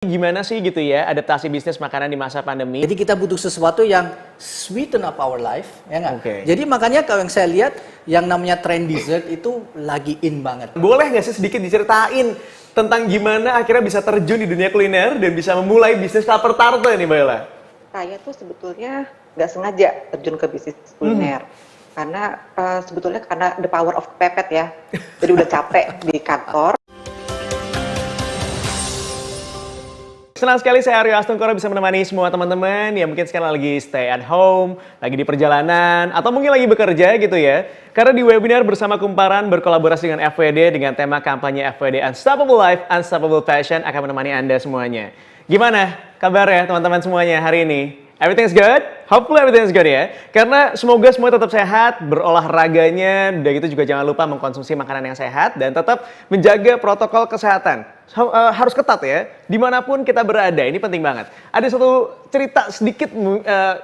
Gimana sih gitu ya adaptasi bisnis makanan di masa pandemi? Jadi kita butuh sesuatu yang sweeten up our life, ya nggak? Oke. Jadi makanya kalau yang saya lihat, yang namanya trend dessert itu lagi in banget. Boleh nggak sih sedikit diceritain tentang gimana akhirnya bisa terjun di dunia kuliner dan bisa memulai bisnis lapar tarte nih Mbak Ella? Saya tuh sebetulnya nggak sengaja terjun ke bisnis kuliner. Karena sebetulnya karena the power of kepepet ya. Jadi udah capek di kantor. Senang sekali saya Aryo Astungkoro bisa menemani semua teman-teman yang mungkin sekarang lagi stay at home, lagi di perjalanan, atau mungkin lagi bekerja gitu ya. Karena di webinar bersama Kumparan berkolaborasi dengan FWD dengan tema kampanye FWD Unstoppable Life, Unstoppable Passion akan menemani Anda semuanya. Gimana kabar ya teman-teman semuanya hari ini? Everything's good? Hopefully everything's good ya. Karena semoga semua tetap sehat, berolahraganya, dan gitu juga jangan lupa mengkonsumsi makanan yang sehat dan tetap menjaga protokol kesehatan. Harus ketat ya, dimanapun kita berada, ini penting banget. Ada satu cerita sedikit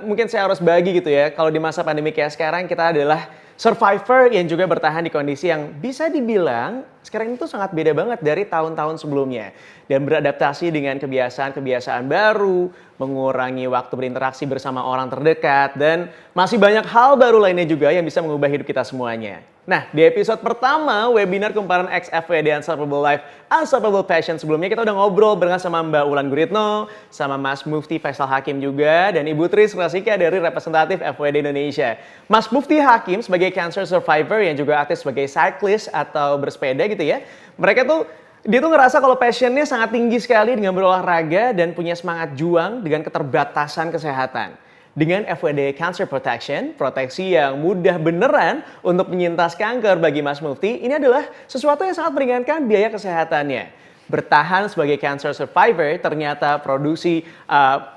mungkin saya harus bagi gitu ya. Kalau di masa pandemi kayak sekarang kita adalah survivor yang juga bertahan di kondisi yang bisa dibilang sekarang itu sangat beda banget dari tahun-tahun sebelumnya. Dan beradaptasi dengan kebiasaan-kebiasaan baru, mengurangi waktu berinteraksi bersama orang terdekat, dan masih banyak hal baru lainnya juga yang bisa mengubah hidup kita semuanya. Nah, di episode pertama webinar Kumparan X FWD Unstoppable Life, Unstoppable Passion sebelumnya kita udah ngobrol bareng sama Mbak Ulan Guritno, sama Mas Mufti Faisal Hakim juga, dan Ibu Tris Rasika dari representatif FWD Indonesia. Mas Mufti Hakim sebagai cancer survivor yang juga aktif sebagai cyclist atau bersepeda gitu ya. Dia tuh ngerasa kalau passionnya sangat tinggi sekali dengan berolahraga dan punya semangat juang dengan keterbatasan kesehatan. Dengan FWD Cancer Protection, proteksi yang mudah beneran untuk penyintas kanker bagi Mas Mufti, ini adalah sesuatu yang sangat meringankan biaya kesehatannya. Bertahan sebagai cancer survivor, ternyata produksi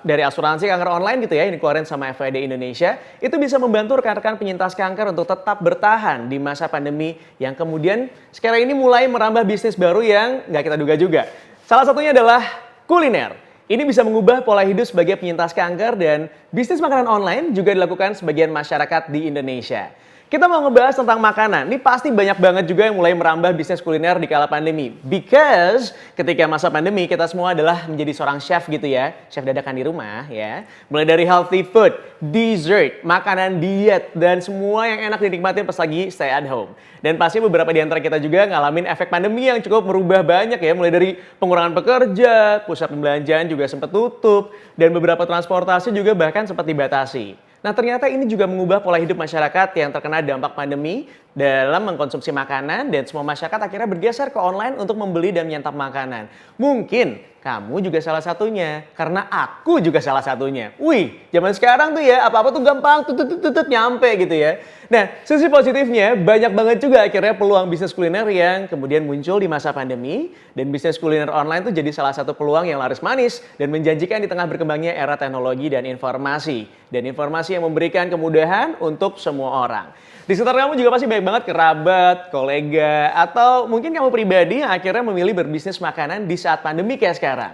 dari asuransi kanker online gitu ya, yang dikeluarin sama FWD Indonesia, itu bisa membantu rekan-rekan penyintas kanker untuk tetap bertahan di masa pandemi yang kemudian sekarang ini mulai merambah bisnis baru yang nggak kita duga juga. Salah satunya adalah kuliner. Ini bisa mengubah pola hidup sebagai penyintas kanker dan bisnis makanan online juga dilakukan sebagian masyarakat di Indonesia. Kita mau ngebahas tentang makanan. Ini pasti banyak banget juga yang mulai merambah bisnis kuliner di kala pandemi. Because ketika masa pandemi kita semua adalah menjadi seorang chef gitu ya. Chef dadakan di rumah ya. Mulai dari healthy food, dessert, makanan diet, dan semua yang enak dinikmatin pas lagi stay at home. Dan pasti beberapa di antara kita juga ngalamin efek pandemi yang cukup merubah banyak ya. Mulai dari pengurangan pekerja, pusat pembelanjaan juga sempat tutup, dan beberapa transportasi juga bahkan sempat dibatasi. Nah ternyata ini juga mengubah pola hidup masyarakat yang terkena dampak pandemi dalam mengkonsumsi makanan dan semua masyarakat akhirnya bergeser ke online untuk membeli dan menyantap makanan. Mungkin kamu juga salah satunya, karena aku juga salah satunya. Wih, zaman sekarang tuh ya apa-apa tuh gampang tutut nyampe gitu ya. Nah, sisi positifnya banyak banget juga akhirnya peluang bisnis kuliner yang kemudian muncul di masa pandemi, dan bisnis kuliner online tuh jadi salah satu peluang yang laris manis dan menjanjikan di tengah berkembangnya era teknologi dan informasi. Dan informasi yang memberikan kemudahan untuk semua orang. Di sekitar kamu juga pasti banyak banget kerabat, kolega, atau mungkin kamu pribadi yang akhirnya memilih berbisnis makanan di saat pandemi kayak sekarang.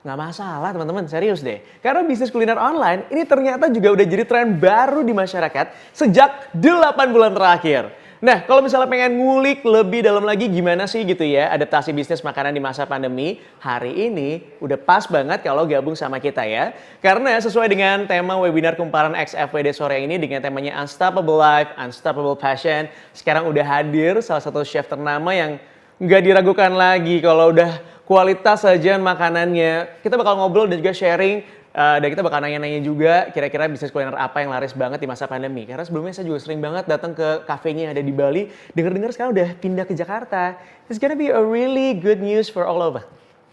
Nggak masalah teman-teman, serius deh. Karena bisnis kuliner online ini ternyata juga udah jadi tren baru di masyarakat sejak 8 bulan terakhir. Nah, kalau misalnya pengen ngulik lebih dalam lagi gimana sih gitu ya adaptasi bisnis makanan di masa pandemi, hari ini udah pas banget kalau gabung sama kita ya. Karena sesuai dengan tema webinar Kumparan X FWD sore ini dengan temanya Unstoppable Life, Unstoppable Passion, sekarang udah hadir salah satu chef ternama yang nggak diragukan lagi kalau udah kualitas sajian makanannya. Kita bakal ngobrol dan juga sharing. Dan kita bakal nanya-nanya juga kira-kira bisnis kuliner apa yang laris banget di masa pandemi. Karena sebelumnya saya juga sering banget datang ke kafenya yang ada di Bali. Dengar-dengar sekarang udah pindah ke Jakarta. It's gonna be a really good news for all of us.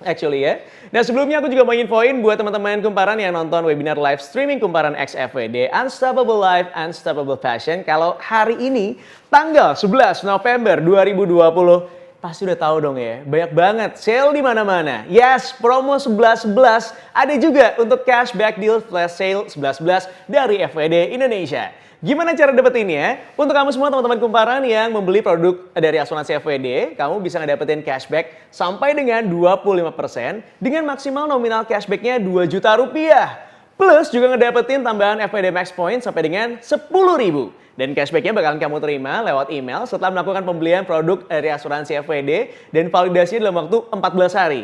Actually ya. Nah sebelumnya aku juga mau infoin buat teman-teman Kumparan yang nonton webinar live streaming Kumparan X FWD Unstoppable Life, Unstoppable Passion. Kalau hari ini tanggal 11 November 2020, pasti udah tahu dong ya, banyak banget sale di mana-mana. Yes, promo 11-11 ada juga untuk cashback deal flash sale 11-11 dari FWD Indonesia. Gimana cara dapetinnya? Untuk kamu semua teman-teman Kumparan yang membeli produk dari asuransi FWD, kamu bisa ngedapetin cashback sampai dengan 25% dengan maksimal nominal cashbacknya 2 juta rupiah. Plus juga ngedapetin tambahan FWD Max Point sampai dengan 10.000. Dan cashbacknya bakalan kamu terima lewat email setelah melakukan pembelian produk dari asuransi FWD dan validasinya dalam waktu 14 hari.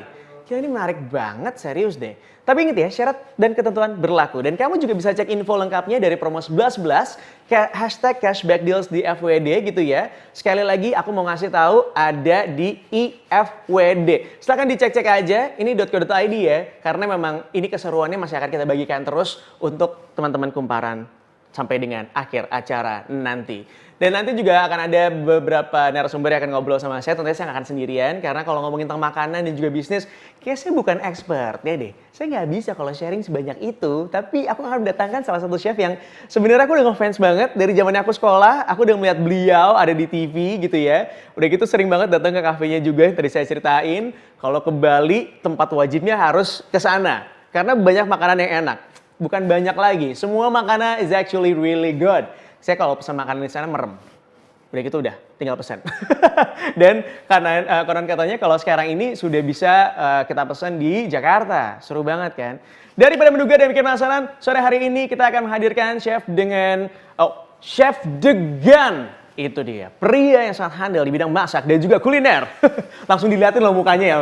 Gila, ini menarik banget, serius deh. Tapi ingat ya, syarat dan ketentuan berlaku. Dan kamu juga bisa cek info lengkapnya dari promo 11.11 hashtag cashback deals di FWD gitu ya. Sekali lagi aku mau ngasih tahu ada di IFWD. Silahkan dicek-cek aja, ini .co.id ya. Karena memang ini keseruannya masih akan kita bagikan terus untuk teman-teman kumparan sampai dengan akhir acara nanti. Dan nanti juga akan ada beberapa narasumber yang akan ngobrol sama saya. Tentunya saya nggak akan sendirian, karena kalau ngomongin tentang makanan dan juga bisnis, kayaknya saya bukan expert ya deh. Saya nggak bisa kalau sharing sebanyak itu. Tapi aku akan mendatangkan salah satu chef yang sebenarnya aku udah ngefans banget. Dari zamannya aku sekolah, aku udah melihat beliau ada di TV gitu ya. Udah gitu sering banget datang ke kafenya juga yang tadi saya ceritain. Kalau ke Bali, tempat wajibnya harus ke sana. Karena banyak makanan yang enak. Bukan banyak lagi, semua makanan is actually really good. Saya kalau pesan makanan di sana merem. Udah gitu udah, tinggal pesan. Dan karena konon katanya kalau sekarang ini sudah bisa kita pesan di Jakarta. Seru banget kan? Daripada menduga dan bikin penasaran, sore hari ini kita akan menghadirkan chef dengan Chef Degan. Itu dia, pria yang sangat handal di bidang masak dan juga kuliner. Langsung dilihatin loh mukanya ya.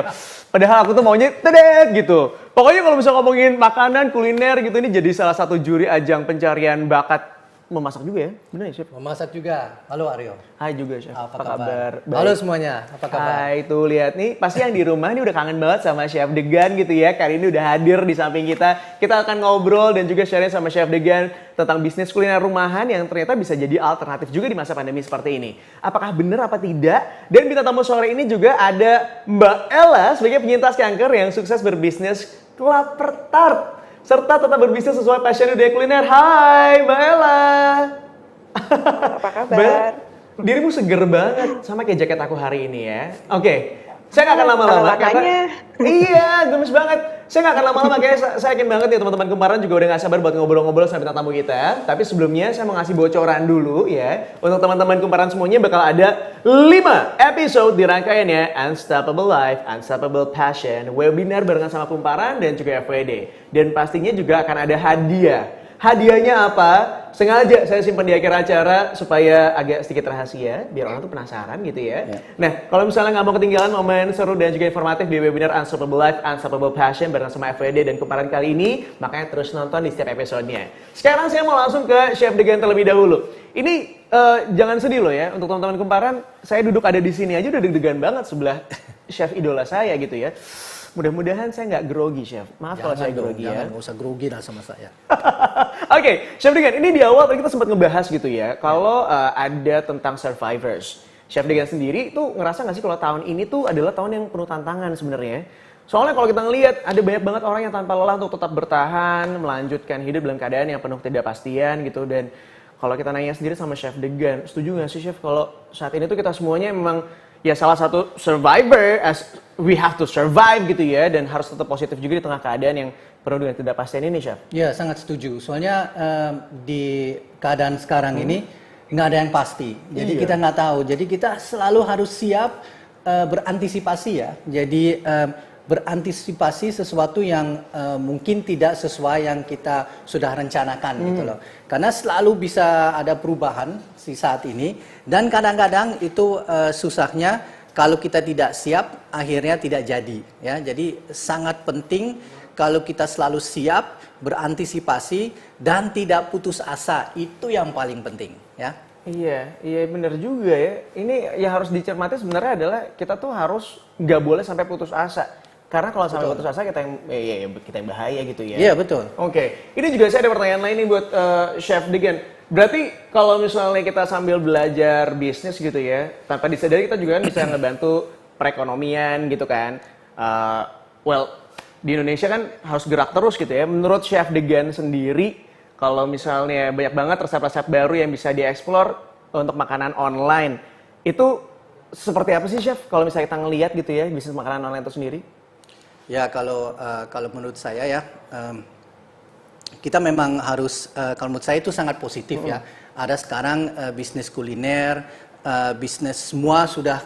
Padahal aku tuh maunya tedet gitu. Pokoknya kalau bisa ngomongin makanan, kuliner gitu, ini jadi salah satu juri ajang pencarian bakat memasak juga ya? Bener ya, Chef? Memasak juga. Halo Aryo. Hai juga, Chef. Apa kabar? Baik. Halo semuanya, apa kabar? Hai, tuh lihat nih, pasti yang di rumah nih udah kangen banget sama Chef Degan gitu ya. Kali ini udah hadir di samping kita. Kita akan ngobrol dan juga sharing sama Chef Degan tentang bisnis kuliner rumahan yang ternyata bisa jadi alternatif juga di masa pandemi seperti ini. Apakah benar apa tidak? Dan bintang tamu sore ini juga ada Mbak Ella sebagai penyintas kanker yang sukses berbisnis Klaper Tart. Serta tetap berbisnis sesuai passion di kuliner. Hai Mbak Ella. Apa kabar? Dirimu seger banget sama kayak jaket aku hari ini ya. Oke, saya nggak akan lama-lama karena iya, gemes banget. Saya nggak akan lama-lama, kayak saya yakin banget ya teman-teman kumparan juga udah nggak sabar buat ngobrol-ngobrol sama bintang tamu kita. Tapi sebelumnya saya mau ngasih bocoran dulu ya. Untuk teman-teman kumparan semuanya bakal ada 5 episode di rangkaiannya Unstoppable Life, Unstoppable Passion, webinar barengan sama kumparan dan juga FWD. Dan pastinya juga akan ada hadiah. Hadiahnya apa? Sengaja saya simpan di akhir acara supaya agak sedikit rahasia, biar orang tuh penasaran gitu ya. Nah, kalau misalnya nggak mau ketinggalan momen seru dan juga informatif di webinar Unstoppable Life, Unstoppable Passion bareng sama FWD dan kumparan kali ini, makanya terus nonton di setiap episodenya. Sekarang saya mau langsung ke Chef Degan terlebih dahulu. Ini jangan sedih loh ya, untuk teman-teman kumparan, saya duduk ada di sini aja udah deg-degan banget sebelah chef idola saya gitu ya. Mudah-mudahan saya nggak grogi, Chef. Maaf kalau saya grogi ya. Jangan, nggak usah grogi lah sama saya. Oke, Chef Degan, ini di awal tadi kita sempat ngebahas gitu ya, kalau ada tentang survivors. Chef Degan sendiri tuh ngerasa nggak sih kalau tahun ini tuh adalah tahun yang penuh tantangan sebenarnya? Soalnya kalau kita ngelihat ada banyak banget orang yang tanpa lelah untuk tetap bertahan, melanjutkan hidup dalam keadaan yang penuh ketidakpastian gitu. Dan kalau kita nanya sendiri sama Chef Degan, setuju nggak sih Chef kalau saat ini tuh kita semuanya memang ya salah satu survivor, as we have to survive gitu ya, dan harus tetap positif juga di tengah keadaan yang penuh dengan ketidakpastian ini, Chef? Ya, sangat setuju. Soalnya di keadaan sekarang ini nggak ada yang pasti. Jadi kita nggak tahu. Jadi kita selalu harus siap berantisipasi ya. Jadi berantisipasi sesuatu yang mungkin tidak sesuai yang kita sudah rencanakan gitu loh. Karena selalu bisa ada perubahan di saat ini dan kadang-kadang itu susahnya kalau kita tidak siap akhirnya tidak jadi ya. Jadi sangat penting kalau kita selalu siap berantisipasi dan tidak putus asa, itu yang paling penting ya. Iya benar juga ya. Ini yang harus dicermati sebenarnya adalah kita tuh harus nggak boleh sampai putus asa. Karena kalau sampai putus asa kita yang bahaya gitu ya. Iya betul. Oke, ini juga saya ada pertanyaan lain nih buat Chef Degan. Berarti kalau misalnya kita sambil belajar bisnis gitu ya, tanpa disadari kita juga kan bisa ngebantu perekonomian gitu kan. Di Indonesia kan harus gerak terus gitu ya. Menurut Chef Degan sendiri, kalau misalnya banyak banget resep-resep baru yang bisa dieksplor untuk makanan online, itu seperti apa sih Chef kalau misalnya kita ngelihat gitu ya bisnis makanan online itu sendiri? Ya kalau menurut saya ya kita memang harus kalau menurut saya itu sangat positif ya. Ada sekarang bisnis kuliner, bisnis semua sudah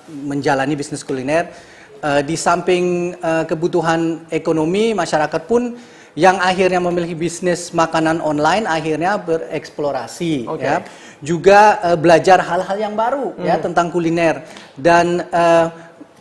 menjalani bisnis kuliner. Di samping kebutuhan ekonomi masyarakat pun yang akhirnya memiliki bisnis makanan online akhirnya bereksplorasi ya. Juga belajar hal-hal yang baru ya tentang kuliner dan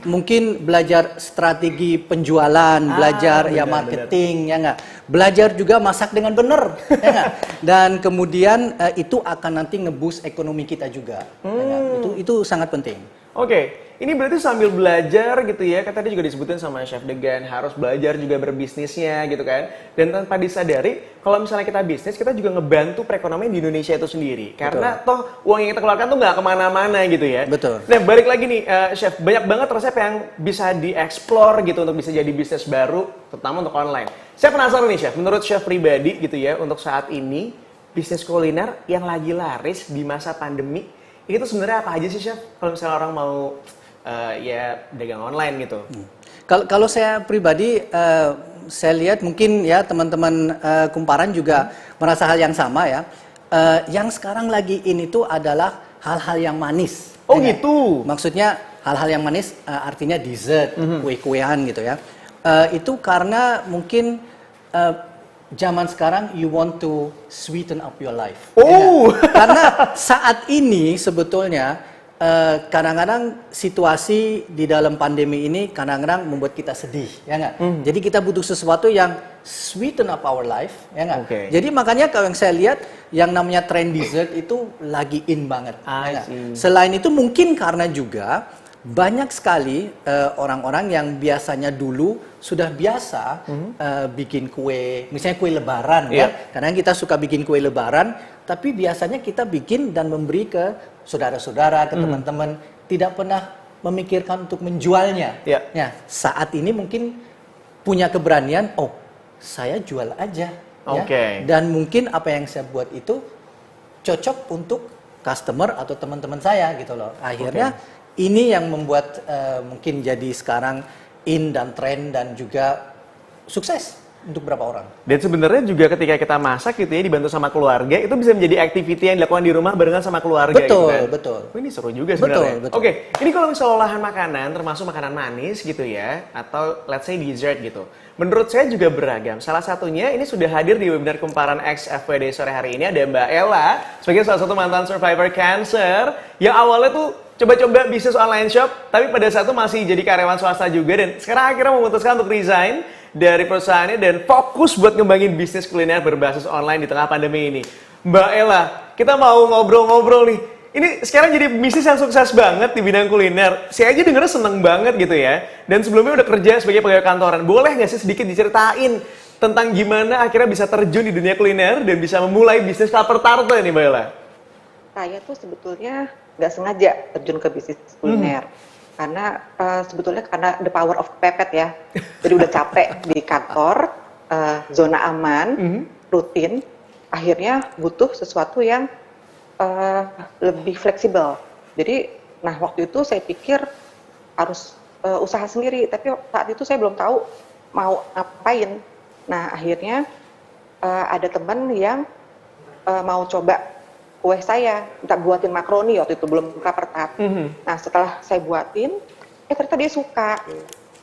mungkin belajar strategi penjualan, belajar ya marketing, ya nggak. Belajar juga masak dengan benar, ya nggak. Dan kemudian itu akan nanti nge-boost ekonomi kita juga. Ya nggak? Itu sangat penting. Oke, ini berarti sambil belajar gitu ya, kan tadi juga disebutin sama Chef Degan, harus belajar juga berbisnisnya gitu kan. Dan tanpa disadari, kalau misalnya kita bisnis, kita juga ngebantu perekonomian di Indonesia itu sendiri. Karena toh uang yang kita keluarkan tuh nggak kemana-mana gitu ya. Betul. Nah balik lagi nih, Chef, banyak banget resep yang bisa dieksplor gitu untuk bisa jadi bisnis baru, terutama untuk online. Saya penasaran nih Chef, menurut Chef pribadi gitu ya, untuk saat ini, bisnis kuliner yang lagi laris di masa pandemi, itu sebenarnya apa aja sih Chef? Kalau misalnya orang mau ya dagang online gitu. Kalau saya pribadi, saya lihat mungkin ya teman-teman Kumparan juga merasa hal yang sama ya. Yang sekarang lagi ini tuh adalah hal-hal yang manis. Oh Ya, gitu. maksudnya hal-hal yang manis artinya dessert, kue-kuean gitu ya. Itu karena mungkin zaman sekarang you want to sweeten up your life. Oh. Ya, karena saat ini sebetulnya kadang-kadang situasi di dalam pandemi ini kadang-kadang membuat kita sedih, ya nggak? Jadi kita butuh sesuatu yang sweeten up our life, ya nggak? Okay. Jadi makanya kalau yang saya lihat yang namanya trend dessert itu lagi in banget. Ya nggak? Selain itu mungkin karena juga banyak sekali orang-orang yang biasanya dulu sudah biasa bikin kue, misalnya kue lebaran ya. Karena kita suka bikin kue lebaran, tapi biasanya kita bikin dan memberi ke saudara-saudara, ke teman-teman, tidak pernah memikirkan untuk menjualnya. Ya, saat ini mungkin punya keberanian, oh, saya jual aja. Ya. Dan mungkin apa yang saya buat itu cocok untuk customer atau teman-teman saya gitu loh. Akhirnya ini yang membuat mungkin jadi sekarang in dan tren dan juga sukses untuk beberapa orang. Dan sebenarnya juga ketika kita masak gitu ya dibantu sama keluarga, itu bisa menjadi activity yang dilakukan di rumah barengan sama keluarga. Betul, gitu kan? betul. Oh, ini seru juga sebenarnya. Betul. Oke, ini kalau misalnya olahan makanan, termasuk makanan manis gitu ya, atau let's say dessert gitu. Menurut saya juga beragam. Salah satunya ini sudah hadir di webinar Kumparan X FWD sore hari ini ada Mbak Ella sebagai salah satu mantan survivor cancer yang awalnya tuh coba-coba bisnis online shop, tapi pada saat itu masih jadi karyawan swasta juga dan sekarang akhirnya memutuskan untuk resign dari perusahaannya dan fokus buat ngembangin bisnis kuliner berbasis online di tengah pandemi ini. Mbak Ella, kita mau ngobrol-ngobrol nih. Ini sekarang jadi bisnis yang sukses banget di bidang kuliner. Saya aja dengernya seneng banget gitu ya. Dan sebelumnya udah kerja sebagai pegawai kantoran. Boleh nggak sih sedikit diceritain tentang gimana akhirnya bisa terjun di dunia kuliner dan bisa memulai bisnis lapar tarte nih Mbak Ella? Saya tuh sebetulnya nggak sengaja terjun ke bisnis kuliner. Karena sebetulnya karena the power of kepepet ya. Jadi udah capek di kantor, zona aman, rutin. Akhirnya butuh sesuatu yang lebih fleksibel. Jadi, nah waktu itu saya pikir harus usaha sendiri. Tapi saat itu saya belum tahu mau ngapain. Nah akhirnya ada teman yang mau coba kue saya, minta buatin makaroni waktu itu belum buka pertap. Nah setelah saya buatin, ternyata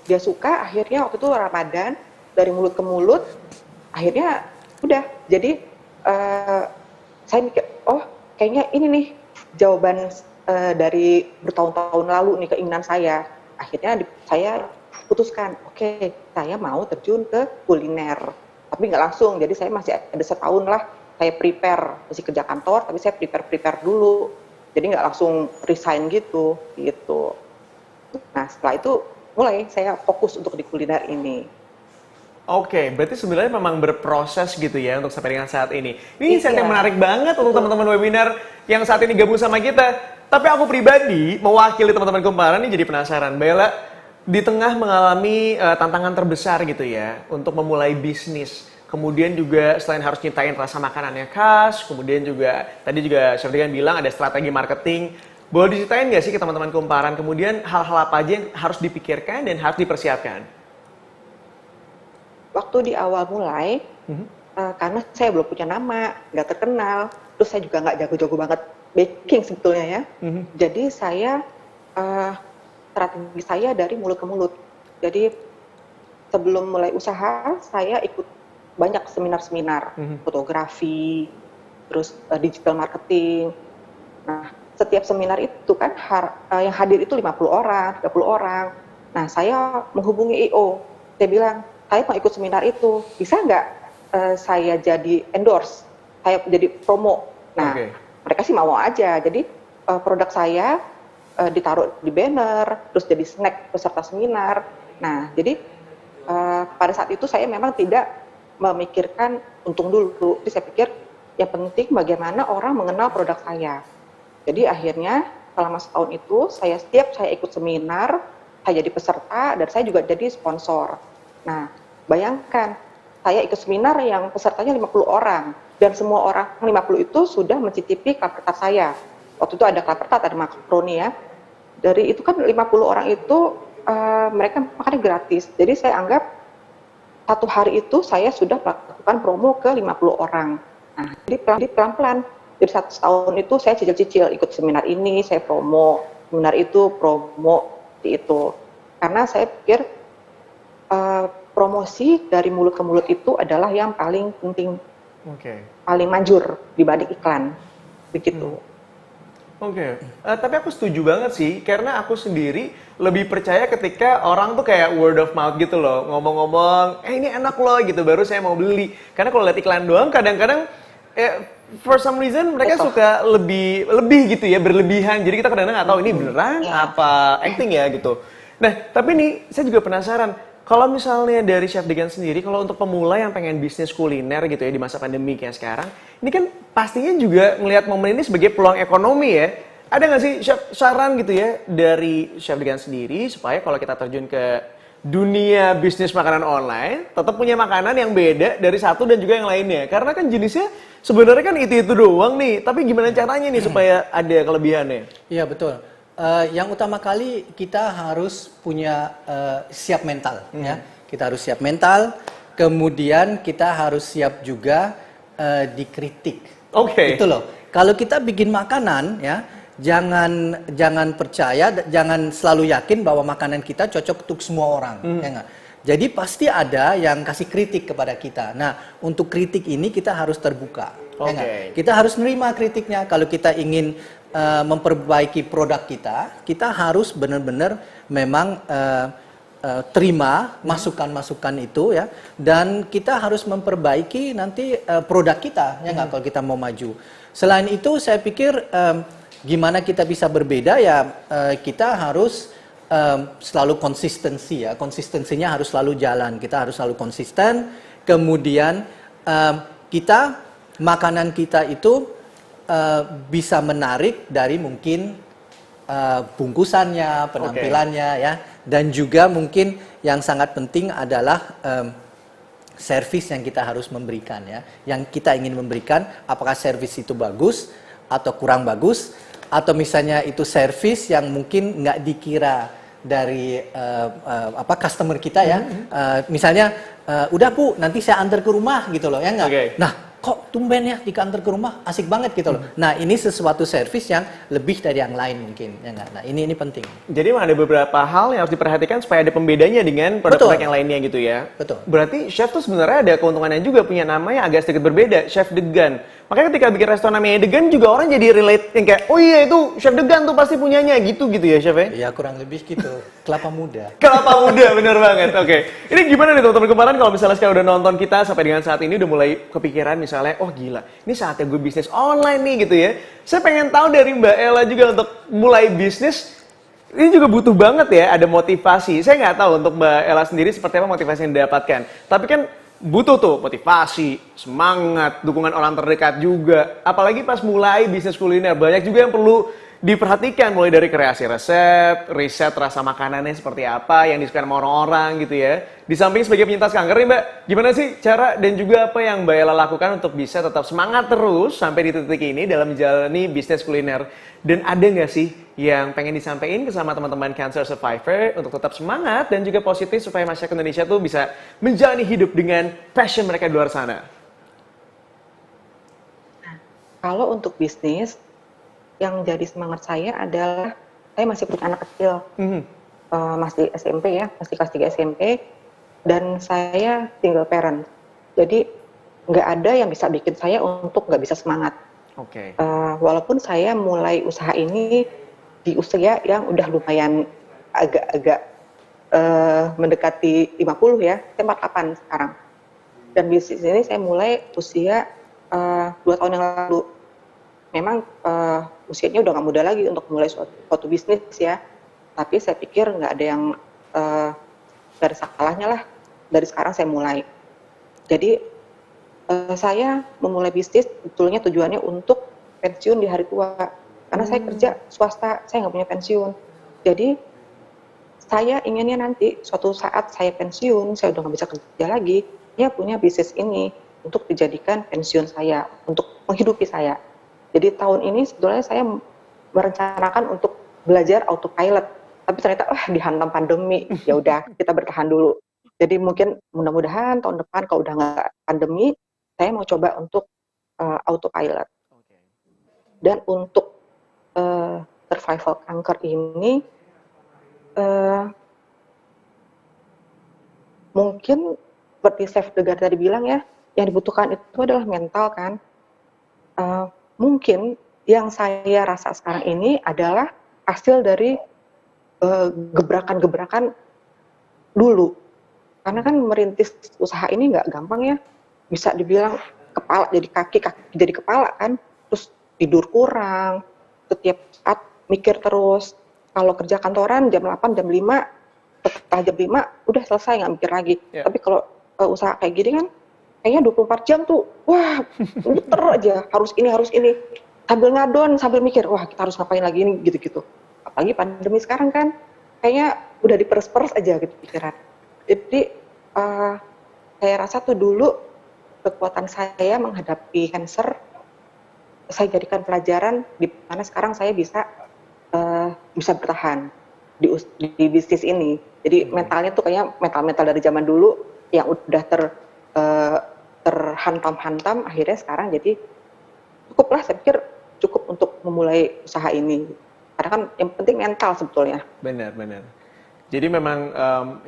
dia suka. Akhirnya waktu itu Ramadan dari mulut ke mulut, akhirnya udah. Jadi saya mikir, oh kayaknya ini nih jawaban dari bertahun-tahun lalu nih keinginan saya. Akhirnya saya putuskan, oke, saya mau terjun ke kuliner. Tapi nggak langsung, jadi saya masih ada setahun lah. Saya prepare, masih kerja kantor, tapi saya prepare dulu. Jadi nggak langsung resign gitu. Nah setelah itu mulai saya fokus untuk di kuliner ini. Oke, berarti sebenarnya memang berproses gitu ya untuk sampai dengan saat ini. Ini insight yang menarik banget untuk teman-teman webinar yang saat ini gabung sama kita. Tapi aku pribadi, mewakili teman-teman Kumparan ini jadi penasaran. Mbak Ella, di tengah mengalami tantangan terbesar gitu ya untuk memulai bisnis. Kemudian juga selain harus nyiptain rasa makanannya khas, kemudian juga tadi juga Chef Degan bilang ada strategi marketing. Boleh diceritain nggak sih ke teman-teman Kumparan, kemudian hal-hal apa aja yang harus dipikirkan dan harus dipersiapkan? Waktu di awal mulai, karena saya belum punya nama, nggak terkenal, terus saya juga nggak jago-jago banget baking sebetulnya ya. Jadi saya, strategi saya dari mulut ke mulut. Jadi sebelum mulai usaha, saya ikut banyak seminar-seminar, fotografi, terus digital marketing. Nah, setiap seminar itu kan yang hadir itu 50 orang, 30 orang. Nah, saya menghubungi IO. Saya bilang, saya mau ikut seminar itu. Bisa nggak saya jadi endorse? Saya jadi promo. Nah, mereka sih mau aja. Jadi produk saya ditaruh di banner, terus jadi snack peserta seminar. Nah, jadi pada saat itu saya memang tidak memikirkan untung dulu. Jadi saya pikir yang penting bagaimana orang mengenal produk saya. Jadi akhirnya selama setahun itu setiap saya ikut seminar, saya jadi peserta dan saya juga jadi sponsor. Nah, bayangkan saya ikut seminar yang pesertanya 50 orang dan semua orang 50 itu sudah mencicipi klaper tart saya. Waktu itu ada klaper tart, ada makaroni ya. Dari itu kan 50 orang itu mereka makannya gratis. Jadi saya anggap satu hari itu saya sudah melakukan promo ke 50 orang. Nah, jadi pelan-pelan. Jadi setahun itu saya cicil-cicil ikut seminar ini, saya promo, seminar itu promo, seperti itu. Karena saya pikir promosi dari mulut ke mulut itu adalah yang paling penting, paling manjur dibanding iklan, begitu. Tapi aku setuju banget sih, karena aku sendiri lebih percaya ketika orang tuh kayak word of mouth gitu loh, ngomong-ngomong, ini enak loh gitu, baru saya mau beli. Karena kalau lihat iklan doang, kadang-kadang for some reason mereka suka lebih gitu ya, berlebihan. Jadi kita kadang-kadang nggak tahu ini beneran apa acting ya gitu. Nah, tapi nih saya juga penasaran, kalau misalnya dari Chef Degan sendiri, kalau untuk pemula yang pengen bisnis kuliner gitu ya di masa pandemi kayak sekarang, ini kan pastinya juga melihat momen ini sebagai peluang ekonomi ya. Ada nggak sih Chef saran gitu ya dari Chef Degan sendiri supaya kalau kita terjun ke dunia bisnis makanan online, tetap punya makanan yang beda dari satu dan juga yang lainnya. Karena kan jenisnya sebenarnya kan itu doang nih, tapi gimana caranya nih supaya ada kelebihannya? Iya betul. Yang utama kali kita harus punya siap mental, ya. Kita harus siap mental, kemudian kita harus siap juga dikritik. Itu loh. Kalau kita bikin makanan, ya, jangan percaya, jangan selalu yakin bahwa makanan kita cocok untuk semua orang, ya nggak? Jadi pasti ada yang kasih kritik kepada kita. Nah, untuk kritik ini kita harus terbuka. Ya, kita harus menerima kritiknya. Kalau kita ingin memperbaiki produk kita harus benar-benar memang terima masukan-masukan itu ya, dan kita harus memperbaiki nanti produk kita ya nggak, kalau kita mau maju. Selain itu saya pikir gimana kita bisa berbeda ya, kita harus selalu konsistensi ya, konsistensinya harus selalu jalan, kita harus selalu konsisten. Kemudian makanan kita itu bisa menarik dari mungkin bungkusannya, penampilannya ya, dan juga mungkin yang sangat penting adalah servis yang kita harus memberikan ya, yang kita ingin memberikan, apakah servis itu bagus atau kurang bagus, atau misalnya itu servis yang mungkin nggak dikira dari customer kita ya, misalnya udah Bu nanti saya antar ke rumah gitu loh ya nggak, nah kok tumben ya diantar ke rumah, asik banget gitu loh. Nah ini sesuatu servis yang lebih dari yang lain mungkin ya nggak. Nah ini penting. Jadi ada beberapa hal yang harus diperhatikan supaya ada pembedanya dengan produk-produk yang lainnya gitu ya. Betul. Berarti chef tuh sebenarnya ada keuntungannya juga, punya nama yang agak sedikit berbeda, Chef Degan. Makanya ketika bikin restoran namanya Degan juga orang jadi relate yang kayak, oh iya itu Chef Degan tuh pasti punyanya gitu ya chef ya? Iya kurang lebih gitu, kelapa muda. Kelapa muda, bener banget, oke. Ini gimana nih teman-teman kemarin kalau misalnya sekarang udah nonton kita sampai dengan saat ini udah mulai kepikiran misalnya, oh gila, ini saatnya gue bisnis online nih gitu ya. Saya pengen tahu dari Mbak Ella juga untuk mulai bisnis, ini juga butuh banget ya, ada motivasi. Saya nggak tahu untuk Mbak Ella sendiri seperti apa motivasi yang didapatkan. Tapi kan butuh tuh motivasi, semangat, dukungan orang terdekat juga. Apalagi pas mulai bisnis kuliner, banyak juga yang perlu diperhatikan, mulai dari kreasi resep, riset rasa makanannya seperti apa yang disukai sama orang-orang gitu ya. Di samping sebagai penyintas kanker nih Mbak, gimana sih cara dan juga apa yang Mbak Ella lakukan untuk bisa tetap semangat terus sampai di titik ini dalam menjalani bisnis kuliner? Dan ada nggak sih yang pengen disampaikan ke sama teman-teman cancer survivor untuk tetap semangat dan juga positif supaya masyarakat Indonesia tuh bisa menjalani hidup dengan passion mereka di luar sana? Kalau untuk bisnis, yang jadi semangat saya adalah saya masih punya anak kecil, masih SMP ya, masih kelas 3 SMP, dan saya single parent. Jadi nggak ada yang bisa bikin saya untuk nggak bisa semangat. Walaupun saya mulai usaha ini di usia yang udah lumayan agak-agak mendekati 50 ya, saya 48 sekarang. Dan bisnis ini saya mulai usia 2 tahun yang lalu. Memang usianya udah nggak muda lagi untuk mulai suatu bisnis ya. Tapi saya pikir nggak ada yang nggak ada salahnya lah. Dari sekarang saya mulai. Jadi saya memulai bisnis sebetulnya tujuannya untuk pensiun di hari tua. Karena saya kerja swasta, saya nggak punya pensiun. Jadi saya inginnya nanti suatu saat saya pensiun, saya udah nggak bisa kerja lagi, ya punya bisnis ini untuk dijadikan pensiun saya, untuk menghidupi saya. Jadi tahun ini sebetulnya saya merencanakan untuk belajar autopilot, tapi ternyata dihantam pandemi, ya udah kita bertahan dulu. Jadi mungkin mudah-mudahan tahun depan kalau udah nggak pandemi, saya mau coba untuk autopilot. Dan untuk survival kanker ini mungkin seperti Chef Degar tadi bilang ya, yang dibutuhkan itu adalah mental kan. Mungkin yang saya rasa sekarang ini adalah hasil dari gebrakan-gebrakan dulu. Karena kan merintis usaha ini nggak gampang ya. Bisa dibilang kepala jadi kaki, kaki jadi kepala kan. Terus tidur kurang, setiap saat mikir terus. Kalau kerja kantoran jam 8, jam 5, setelah jam 5 udah selesai nggak mikir lagi. Yeah. Tapi kalau usaha kayak gini kan kayaknya 24 jam tuh, wah muter aja, harus ini. Sambil ngadon, sambil mikir, wah kita harus ngapain lagi ini, gitu-gitu. Apalagi pandemi sekarang kan, kayaknya udah diperes-peres aja gitu pikiran. Jadi saya rasa tuh dulu kekuatan saya menghadapi cancer, saya jadikan pelajaran di mana sekarang saya bisa bertahan di bisnis ini. Jadi mentalnya tuh kayaknya mental dari zaman dulu yang udah terhantam-hantam, akhirnya sekarang jadi cukuplah, saya pikir cukup untuk memulai usaha ini. Karena kan yang penting mental sebetulnya. Benar. Jadi memang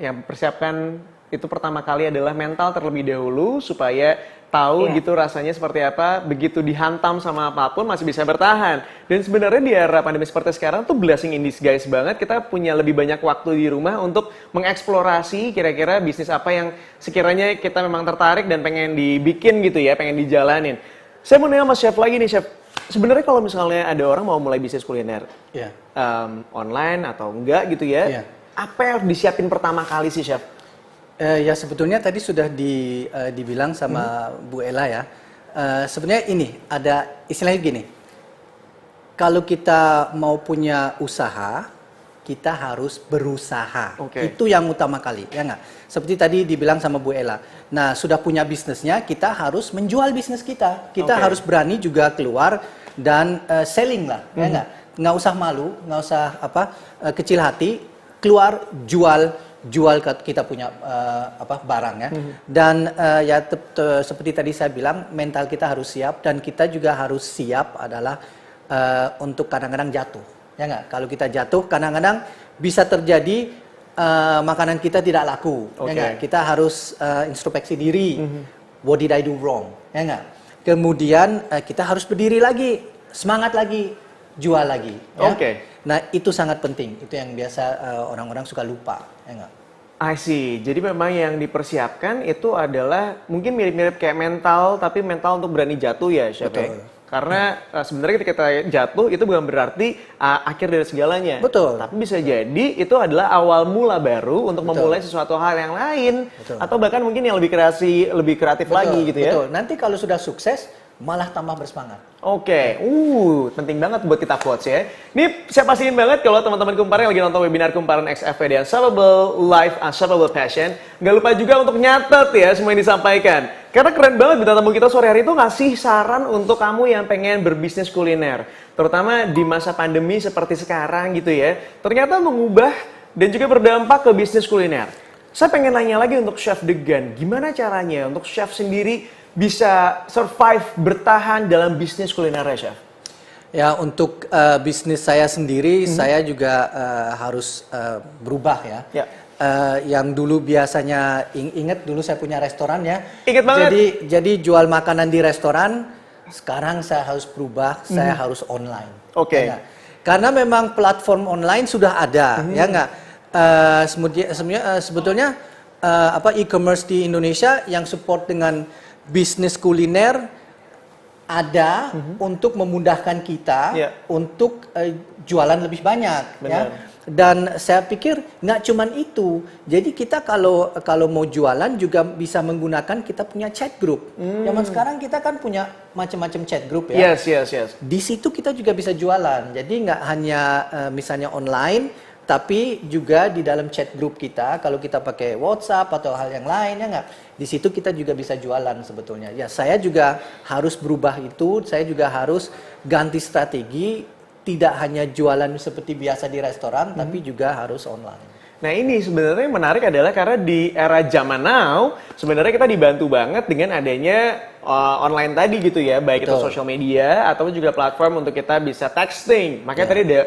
yang persiapkan itu pertama kali adalah mental terlebih dahulu supaya tahu gitu rasanya seperti apa, begitu dihantam sama apapun masih bisa bertahan. Dan sebenarnya di era pandemi seperti sekarang tuh blessing in disguise banget, kita punya lebih banyak waktu di rumah untuk mengeksplorasi kira-kira bisnis apa yang sekiranya kita memang tertarik dan pengen dibikin gitu ya, pengen dijalanin. Saya mau nanya sama Chef lagi nih, Chef. Sebenarnya kalau misalnya ada orang mau mulai bisnis kuliner, online atau enggak gitu ya, apa yang harus disiapin pertama kali sih, Chef? Ya sebetulnya tadi sudah dibilang sama Bu Ella ya. Sebenarnya ini ada istilahnya gini. Kalau kita mau punya usaha, kita harus berusaha. Itu yang utama kali, ya nggak? Seperti tadi dibilang sama Bu Ella. Nah sudah punya bisnisnya, kita harus menjual bisnis kita. Kita harus berani juga keluar dan selling lah, ya nggak? Nggak usah malu, nggak usah kecil hati, keluar jual kita punya barang ya. Dan seperti tadi saya bilang, mental kita harus siap dan kita juga harus siap adalah untuk kadang-kadang jatuh. Ya nggak? Kalau kita jatuh kadang-kadang bisa terjadi makanan kita tidak laku. Ya nggak? Kita harus introspeksi diri. What did I do wrong? Ya nggak? Kemudian kita harus berdiri lagi, semangat lagi, jual lagi. Ya? Nah itu sangat penting, itu yang biasa orang-orang suka lupa, ya nggak? I see, jadi memang yang dipersiapkan itu adalah mungkin mirip-mirip kayak mental, tapi mental untuk berani jatuh ya, Chef. Betul. Karena sebenarnya ketika kita jatuh itu bukan berarti akhir dari segalanya. Betul. Tapi bisa jadi itu adalah awal mula baru untuk memulai sesuatu hal yang lain. Betul. Atau bahkan mungkin yang lebih kreatif lagi gitu ya. Betul, nanti kalau sudah sukses, malah tambah bersemangat. Penting banget buat kita quotes ya. Ini saya pastiin banget kalau teman-teman Kumparan yang lagi nonton webinar Kumparan XFP dan Unstoppable Life, Unstoppable Passion, nggak lupa juga untuk nyatet ya semua yang disampaikan. Karena keren banget bintang tamu kita sore hari itu ngasih saran untuk kamu yang pengen berbisnis kuliner. Terutama di masa pandemi seperti sekarang gitu ya. Ternyata mengubah dan juga berdampak ke bisnis kuliner. Saya pengen nanya lagi untuk Chef Degan, gimana caranya untuk chef sendiri bisa survive, bertahan dalam bisnis kuliner, Chef? Ya, untuk bisnis saya sendiri, saya juga harus berubah ya. Yang dulu biasanya, ingat dulu saya punya restoran ya. Ingat banget. Jadi jual makanan di restoran, sekarang saya harus berubah, saya harus online. Ya, karena memang platform online sudah ada, ya nggak? sebetulnya e-commerce di Indonesia yang support dengan bisnis kuliner ada untuk memudahkan kita untuk jualan lebih banyak. Benar. Ya. Dan saya pikir nggak cuman itu. Jadi kita kalau mau jualan juga bisa menggunakan kita punya chat group. Zaman sekarang kita kan punya macam-macam chat group ya. Yes. Di situ kita juga bisa jualan. Jadi nggak hanya misalnya online, tapi juga di dalam chat group kita. Kalau kita pakai WhatsApp atau hal yang lain ya nggak. Di situ kita juga bisa jualan sebetulnya. Ya saya juga harus berubah itu. Saya juga harus ganti strategi. Tidak hanya jualan seperti biasa di restoran, tapi juga harus online. Nah ini sebenarnya menarik adalah karena di era zaman now, sebenarnya kita dibantu banget dengan adanya online tadi gitu ya, baik itu social media atau juga platform untuk kita bisa texting. Makanya tadi ada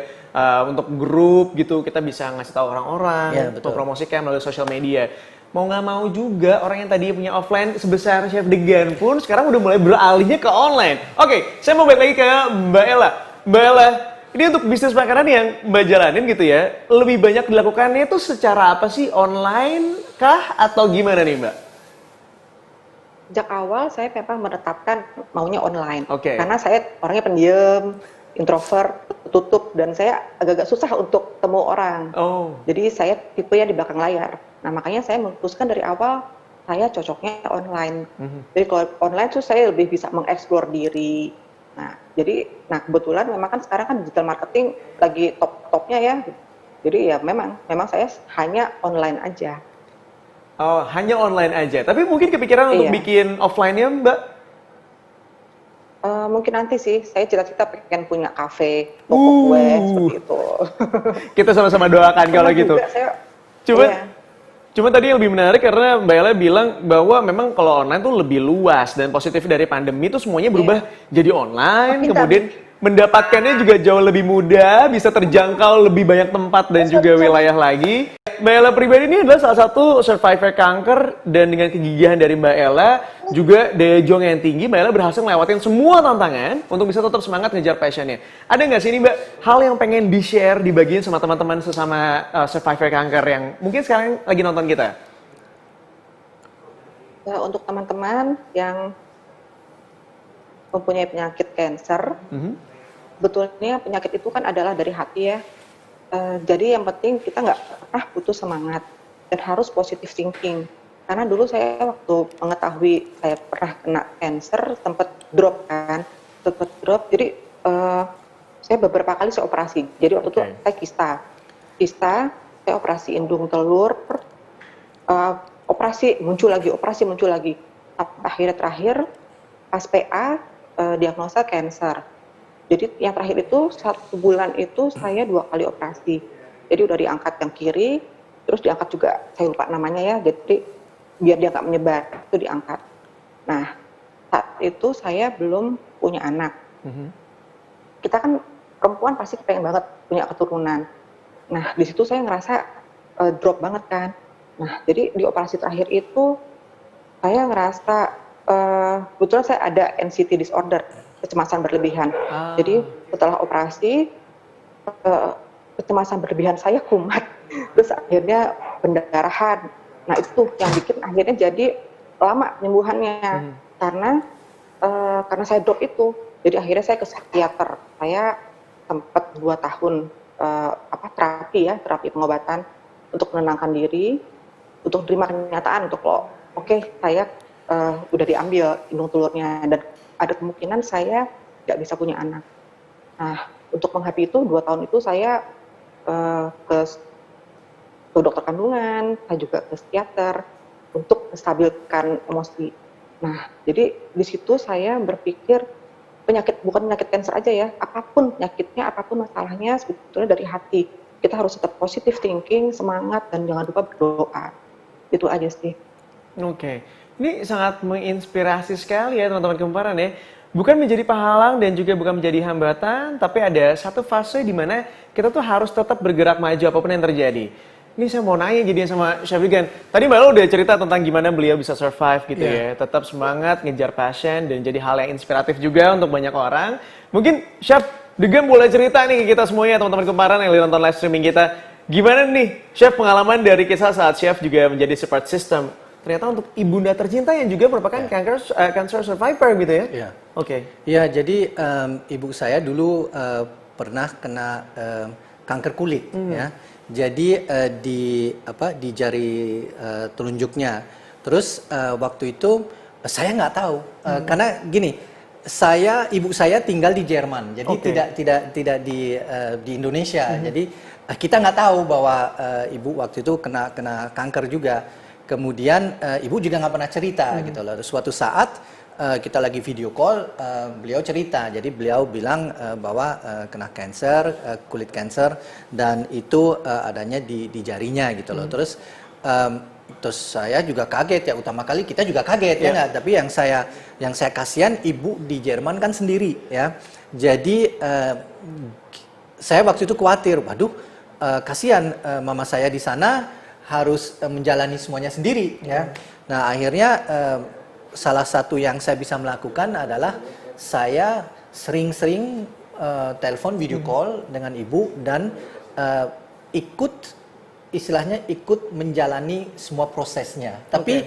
untuk grup gitu, kita bisa ngasih tahu orang-orang, untuk promosikan melalui social media. Mau nggak mau juga orang yang tadi punya offline sebesar Chef Degan pun sekarang udah mulai beralihnya ke online. Oke, saya mau balik lagi ke Mbak Ella. Mbak Ella, ini untuk bisnis makanan yang Mbak jalanin gitu ya, lebih banyak dilakukannya itu secara apa sih? Online kah atau gimana nih Mbak? Sejak awal saya memang menetapkan maunya online. Oke. Karena saya orangnya pendiam, introvert, tutup, dan saya agak-agak susah untuk temu orang. Oh. Jadi saya tipe yang di belakang layar. Nah makanya saya memutuskan dari awal saya cocoknya online. Jadi kalau online tuh saya lebih bisa mengeksplor diri. Nah, kebetulan memang kan sekarang kan digital marketing lagi top-topnya ya. Jadi ya memang saya hanya online aja. Oh, hanya online aja. Tapi mungkin kepikiran untuk bikin offline-nya, Mbak? Mungkin nanti sih, saya cita-cita pengen punya kafe, toko kue, seperti itu. Kita sama-sama doakan kalau gitu. Cuma tadi yang lebih menarik karena Mbak Ella bilang bahwa memang kalau online tuh lebih luas dan positif dari pandemi itu semuanya berubah jadi online, kemudian mendapatkannya juga jauh lebih mudah, bisa terjangkau lebih banyak tempat dan juga wilayah lagi. Mbak Ella pribadi ini adalah salah satu survivor kanker dan dengan kegigihan dari Mbak Ella, juga daya juang yang tinggi, Mbak Ella berhasil ngelewatin semua tantangan untuk bisa tetap semangat ngejar passionnya. Ada nggak sih ini Mbak, hal yang pengen di-share, dibagiin sama teman-teman sesama survivor kanker yang mungkin sekarang lagi nonton kita? Ya, untuk teman-teman yang mempunyai penyakit kanker, sebetulnya penyakit itu kan adalah dari hati ya. Jadi yang penting kita nggak pernah putus semangat dan harus positive thinking. Karena dulu saya waktu mengetahui saya pernah kena kanker sempat drop. Jadi saya beberapa kali saya operasi. Jadi waktu itu saya kista, saya operasi indung telur, operasi muncul lagi. Akhirnya terakhir pas PA diagnosa kanker. Jadi yang terakhir itu 1 bulan itu saya 2 kali operasi. Jadi udah diangkat yang kiri, terus diangkat juga, saya lupa namanya ya, jadi biar dia nggak menyebar, itu diangkat. Nah, saat itu saya belum punya anak. Kita kan perempuan pasti pengen banget punya keturunan. Nah, di situ saya ngerasa drop banget kan. Nah, jadi di operasi terakhir itu saya ngerasa, kebetulan saya ada anxiety disorder, kecemasan berlebihan. Jadi setelah operasi, kecemasan berlebihan saya kumat, terus akhirnya pendarahan. Nah itu yang bikin akhirnya jadi lama penyembuhannya, karena saya drop itu. Jadi akhirnya saya ke psikiater. Saya sempat 2 tahun terapi pengobatan untuk menenangkan diri, untuk terima kenyataan untuk saya udah diambil indung telurnya dan ada kemungkinan saya nggak bisa punya anak. Nah, untuk menghadapi itu 2 tahun itu saya ke dokter kandungan, saya juga ke psikiater untuk menstabilkan emosi. Nah, jadi di situ saya berpikir bukan penyakit kanker aja ya, apapun penyakitnya, apapun masalahnya sebetulnya dari hati. Kita harus tetap positive thinking, semangat, dan jangan lupa berdoa. Itu aja sih. Oke. Ini sangat menginspirasi sekali ya teman-teman kemparan ya. Bukan menjadi penghalang dan juga bukan menjadi hambatan, tapi ada satu fase di mana kita tuh harus tetap bergerak maju apapun yang terjadi. Ini saya mau nanya jadinya sama Chef Degan. Tadi Mbak Lo udah cerita tentang gimana beliau bisa survive gitu ya. Tetap semangat, ngejar passion, dan jadi hal yang inspiratif juga untuk banyak orang. Mungkin Chef Degan boleh cerita nih ke kita semuanya teman-teman kemparan yang nonton live streaming kita. Gimana nih, Chef, pengalaman dari kisah saat Chef juga menjadi support system? Ternyata untuk ibunda tercinta yang juga merupakan cancer survivor gitu ya? Iya. Oke. Ya, jadi ibu saya dulu pernah kena kanker kulit ya. Jadi di jari telunjuknya. Terus waktu itu saya nggak tahu karena gini, ibu saya tinggal di Jerman, jadi tidak di Indonesia. Jadi kita nggak tahu bahwa ibu waktu itu kena kanker juga. Kemudian ibu juga nggak pernah cerita gitu loh. Suatu saat kita lagi video call, beliau cerita. Jadi beliau bilang bahwa kena cancer, kulit cancer, dan itu adanya di jarinya gitu loh. Terus saya juga kaget ya. Utama kali kita juga kaget ya nggak. Tapi yang saya kasihan ibu di Jerman kan sendiri ya. Jadi saya waktu itu khawatir. Waduh, kasihan mama saya di sana harus menjalani semuanya sendiri ya. Nah akhirnya salah satu yang saya bisa melakukan adalah saya sering-sering telepon video call dengan ibu dan ikut menjalani semua prosesnya. Tapi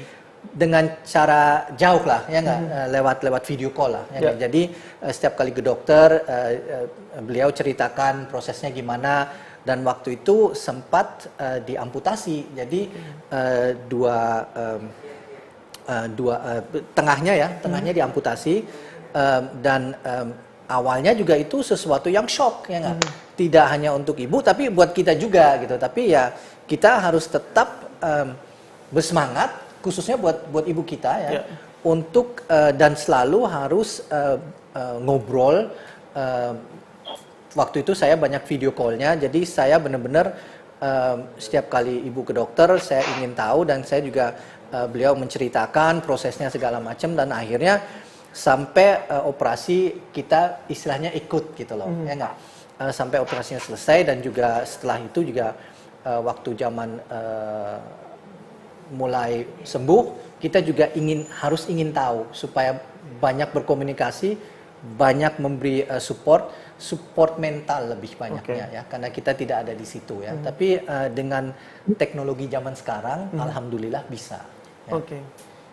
dengan cara jauh lah ya nggak, lewat video call lah. Ya. Jadi setiap kali ke dokter beliau ceritakan prosesnya gimana. Dan waktu itu sempat diamputasi, jadi tengahnya diamputasi, dan awalnya juga itu sesuatu yang shock ya nggak, tidak hanya untuk ibu tapi buat kita juga gitu. Tapi ya kita harus tetap bersemangat, khususnya buat ibu kita ya, untuk dan selalu harus ngobrol. Waktu itu saya banyak video call-nya, jadi saya benar-benar setiap kali ibu ke dokter, saya ingin tahu dan saya juga beliau menceritakan prosesnya segala macam dan akhirnya sampai operasi kita istilahnya ikut gitu loh, ya nggak? Sampai operasinya selesai dan juga setelah itu juga waktu zaman mulai sembuh, kita juga harus ingin tahu supaya banyak berkomunikasi, banyak memberi support mental lebih banyaknya ya, karena kita tidak ada di situ ya. Tapi dengan teknologi zaman sekarang, alhamdulillah bisa. Ya.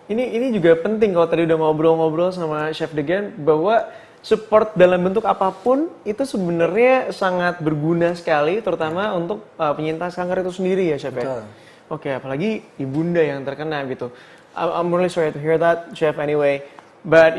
Ini juga penting kalau tadi udah ngobrol-ngobrol sama Chef Degan bahwa support dalam bentuk apapun itu sebenarnya sangat berguna sekali, terutama untuk penyintas kanker itu sendiri ya, Chef. Betul. Apalagi ibunda yang terkena gitu. I'm really sorry to hear that, Chef. Anyway, but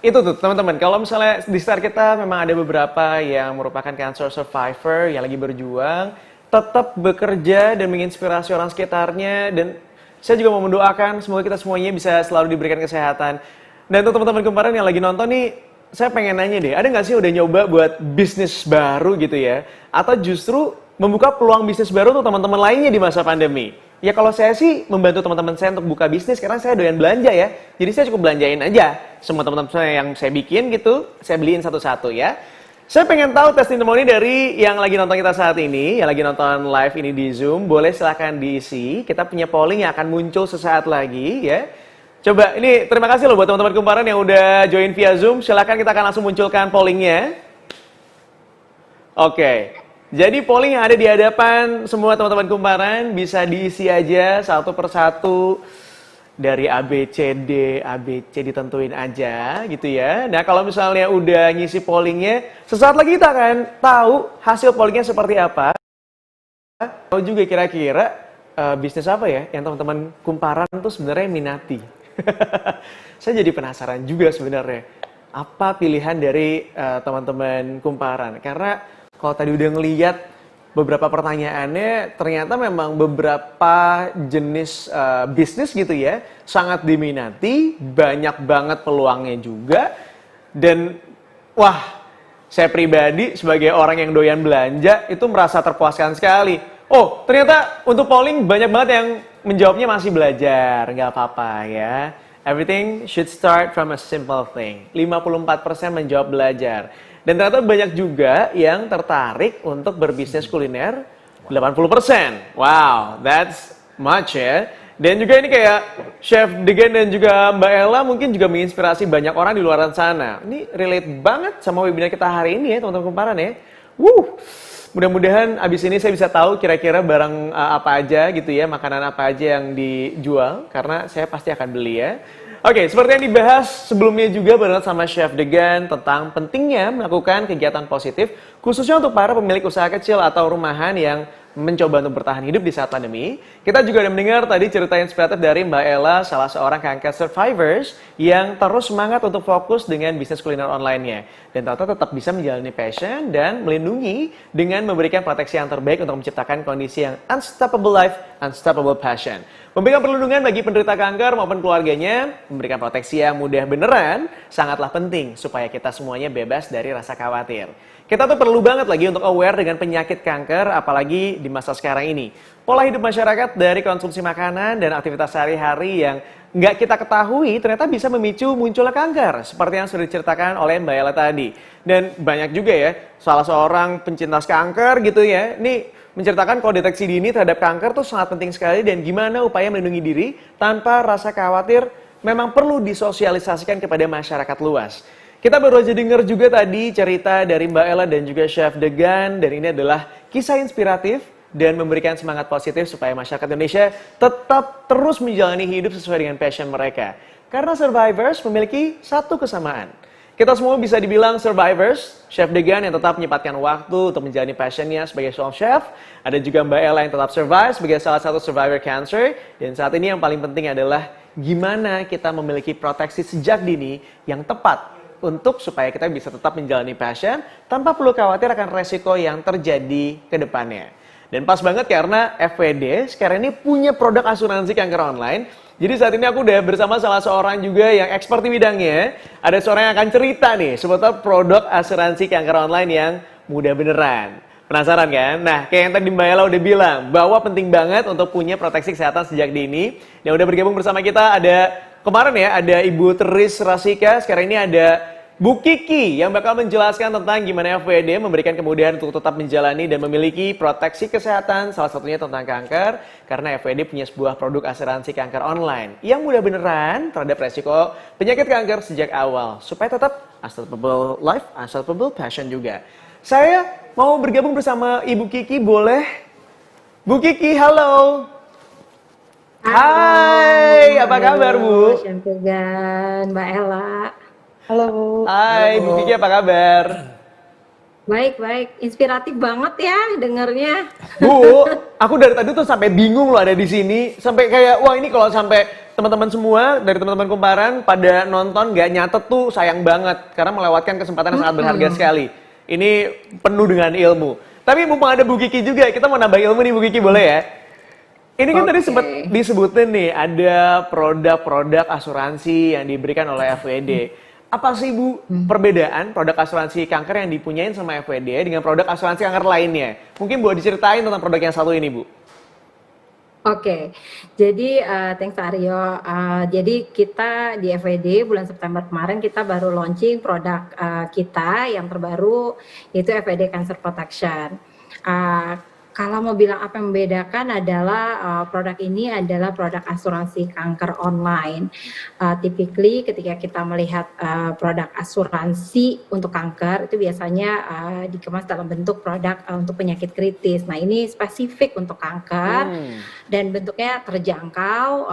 itu tuh teman-teman, kalau misalnya di sekitar kita memang ada beberapa yang merupakan cancer survivor yang lagi berjuang, tetap bekerja dan menginspirasi orang sekitarnya, dan saya juga mau mendoakan semoga kita semuanya bisa selalu diberikan kesehatan. Dan untuk teman-teman kumparan yang lagi nonton nih, saya pengen nanya deh, ada nggak sih udah nyoba buat bisnis baru gitu ya? Atau justru membuka peluang bisnis baru untuk teman-teman lainnya di masa pandemi? Ya kalau saya sih membantu teman-teman saya untuk buka bisnis karena saya doyan belanja ya. Jadi saya cukup belanjain aja semua teman-teman saya yang saya bikin gitu, saya beliin satu-satu ya. Saya pengen tahu testimoni dari yang lagi nonton kita saat ini, yang lagi nonton live ini di Zoom, boleh silahkan diisi. Kita punya polling yang akan muncul sesaat lagi ya. Coba ini terima kasih loh buat teman-teman kumparan yang udah join via Zoom. Silahkan kita akan langsung munculkan pollingnya. Jadi polling yang ada di hadapan semua teman-teman kumparan bisa diisi aja satu persatu dari ABC ditentuin aja gitu ya. Nah kalau misalnya udah ngisi pollingnya, sesaat lagi kita akan tahu hasil pollingnya seperti apa. Tahu juga kira-kira bisnis apa ya yang teman-teman kumparan tuh sebenarnya minati. Saya jadi penasaran juga sebenarnya apa pilihan dari teman-teman kumparan, karena kalau tadi udah ngeliat beberapa pertanyaannya, ternyata memang beberapa jenis bisnis gitu ya, sangat diminati, banyak banget peluangnya juga. Dan wah, saya pribadi sebagai orang yang doyan belanja, itu merasa terpuaskan sekali. Oh, ternyata untuk polling banyak banget yang menjawabnya masih belajar, nggak apa-apa ya. Everything should start from a simple thing. 54% menjawab belajar. Dan ternyata banyak juga yang tertarik untuk berbisnis kuliner, 80%. Wow, that's much ya. Dan juga ini kayak Chef Degan dan juga Mbak Ella mungkin juga menginspirasi banyak orang di luar sana. Ini relate banget sama webinar kita hari ini ya teman-teman kumparan ya. Mudah-mudahan abis ini saya bisa tahu kira-kira barang apa aja gitu ya, makanan apa aja yang dijual, karena saya pasti akan beli ya. Oke, seperti yang dibahas sebelumnya juga bareng sama Chef Degan tentang pentingnya melakukan kegiatan positif, khususnya untuk para pemilik usaha kecil atau rumahan yang mencoba untuk bertahan hidup di saat pandemi. Kita juga udah mendengar tadi cerita inspiratif dari Mbak Ella, salah seorang kanker survivors yang terus semangat untuk fokus dengan bisnis kuliner online-nya. Dan ternyata tetap bisa menjalani passion dan melindungi dengan memberikan proteksi yang terbaik untuk menciptakan kondisi yang unstoppable life, unstoppable passion. Memberikan perlindungan bagi penderita kanker maupun keluarganya, memberikan proteksi yang mudah beneran, sangatlah penting supaya kita semuanya bebas dari rasa khawatir. Kita tuh perlu banget lagi untuk aware dengan penyakit kanker, apalagi di masa sekarang ini. Pola hidup masyarakat dari konsumsi makanan dan aktivitas sehari-hari yang nggak kita ketahui ternyata bisa memicu munculnya kanker, seperti yang sudah diceritakan oleh Mbak Ella tadi. Dan banyak juga ya, salah seorang pencinta kanker gitu ya, ini menceritakan kalau deteksi dini terhadap kanker tuh sangat penting sekali dan gimana upaya melindungi diri tanpa rasa khawatir memang perlu disosialisasikan kepada masyarakat luas. Kita baru aja dengar juga tadi cerita dari Mbak Ella dan juga Chef Degan, dan ini adalah kisah inspiratif dan memberikan semangat positif supaya masyarakat Indonesia tetap terus menjalani hidup sesuai dengan passion mereka. Karena survivors memiliki satu kesamaan. Kita semua bisa dibilang survivors. Chef Degan yang tetap menyempatkan waktu untuk menjalani passionnya sebagai seorang chef. Ada juga Mbak Ella yang tetap survive sebagai salah satu survivor cancer. Dan saat ini yang paling penting adalah gimana kita memiliki proteksi sejak dini yang tepat untuk supaya kita bisa tetap menjalani passion tanpa perlu khawatir akan resiko yang terjadi ke depannya. Dan pas banget karena FWD sekarang ini punya produk asuransi kanker online. Jadi saat ini aku udah bersama salah seorang juga yang expert di bidangnya. Ada seorang yang akan cerita nih seputar produk asuransi kanker online yang mudah beneran. Penasaran kan? Nah, kayak yang tadi Mbak Ella udah bilang, bahwa penting banget untuk punya proteksi kesehatan sejak dini. Yang udah bergabung bersama kita ada kemarin ya, ada Ibu Teris Rasika, sekarang ini ada Bu Kiki yang bakal menjelaskan tentang gimana FWD memberikan kemudahan untuk tetap menjalani dan memiliki proteksi kesehatan, salah satunya tentang kanker, karena FWD punya sebuah produk asuransi kanker online yang mudah beneran terhadap resiko penyakit kanker sejak awal, supaya tetap unstoppable life, unstoppable passion juga. Saya mau bergabung bersama Ibu Kiki, boleh? Bu Kiki, halo. Hai, apa kabar Bu? Chef Degan, Mbak Ella. Halo. Hai, Bu Kiki, apa kabar? Baik, inspiratif banget ya dengernya. Bu, aku dari tadi tuh sampai bingung loh ada di sini. Sampai kayak, wah ini kalau sampai teman-teman semua, dari teman-teman kumparan, pada nonton nggak nyatet tuh sayang banget. Karena melewatkan kesempatan yang sangat berharga sekali. Ini penuh dengan ilmu. Tapi mumpung ada Bu Kiki juga, kita mau nambah ilmu nih Bu Kiki, boleh ya? Ini kan tadi sempat disebutin nih, ada produk-produk asuransi yang diberikan oleh FWD. Apa sih Bu perbedaan produk asuransi kanker yang dipunyain sama FWD dengan produk asuransi kanker lainnya? Mungkin boleh diceritain tentang produk yang satu ini Bu. Oke, jadi thanks Aryo. Jadi kita di FWD bulan September kemarin kita baru launching produk kita yang terbaru, yaitu FWD Cancer Protection. Kalau mau bilang apa yang membedakan adalah produk ini adalah produk asuransi kanker online. Typically ketika kita melihat produk asuransi untuk kanker itu biasanya dikemas dalam bentuk produk untuk penyakit kritis. Nah ini spesifik untuk kanker dan bentuknya terjangkau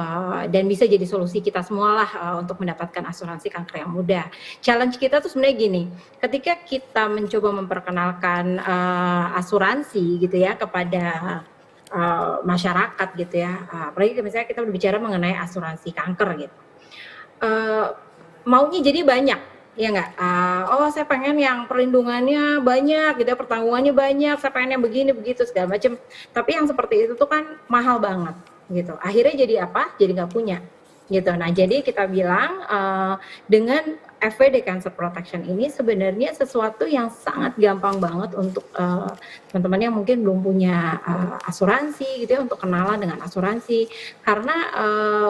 dan bisa jadi solusi kita semua lah untuk mendapatkan asuransi kanker yang mudah. Challenge kita tuh sebenarnya gini, ketika kita mencoba memperkenalkan asuransi gitu ya kepada masyarakat gitu ya, apalagi misalnya kita berbicara mengenai asuransi kanker gitu, maunya jadi banyak ya nggak? Oh saya pengen yang perlindungannya banyak gitu ya, pertanggungannya banyak, saya pengen yang begini begitu segala macam, tapi yang seperti itu tuh kan mahal banget gitu, akhirnya jadi apa? Jadi nggak punya gitu. Nah jadi kita bilang dengan FWD Cancer Protection ini sebenarnya sesuatu yang sangat gampang banget untuk teman-teman yang mungkin belum punya asuransi gitu ya, untuk kenalan dengan asuransi, karena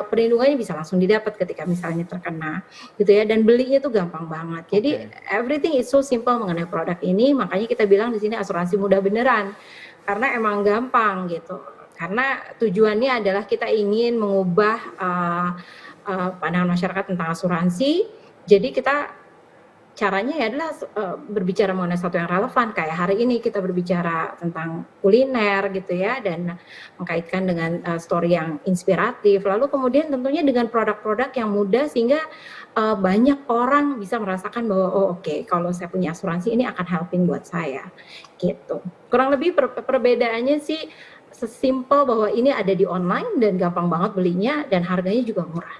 perlindungannya bisa langsung didapat ketika misalnya terkena gitu ya, dan belinya tuh gampang banget. Jadi everything is so simple mengenai produk ini, makanya kita bilang di sini asuransi mudah beneran, karena emang gampang gitu. Karena tujuannya adalah kita ingin mengubah pandangan masyarakat tentang asuransi. Jadi kita caranya ya adalah berbicara mengenai sesuatu yang relevan. Kayak hari ini kita berbicara tentang kuliner gitu ya, dan mengkaitkan dengan story yang inspiratif. Lalu kemudian tentunya dengan produk-produk yang mudah sehingga banyak orang bisa merasakan bahwa oh oke, kalau saya punya asuransi ini akan helping buat saya gitu. Kurang lebih perbedaannya sih sesimpel bahwa ini ada di online dan gampang banget belinya dan harganya juga murah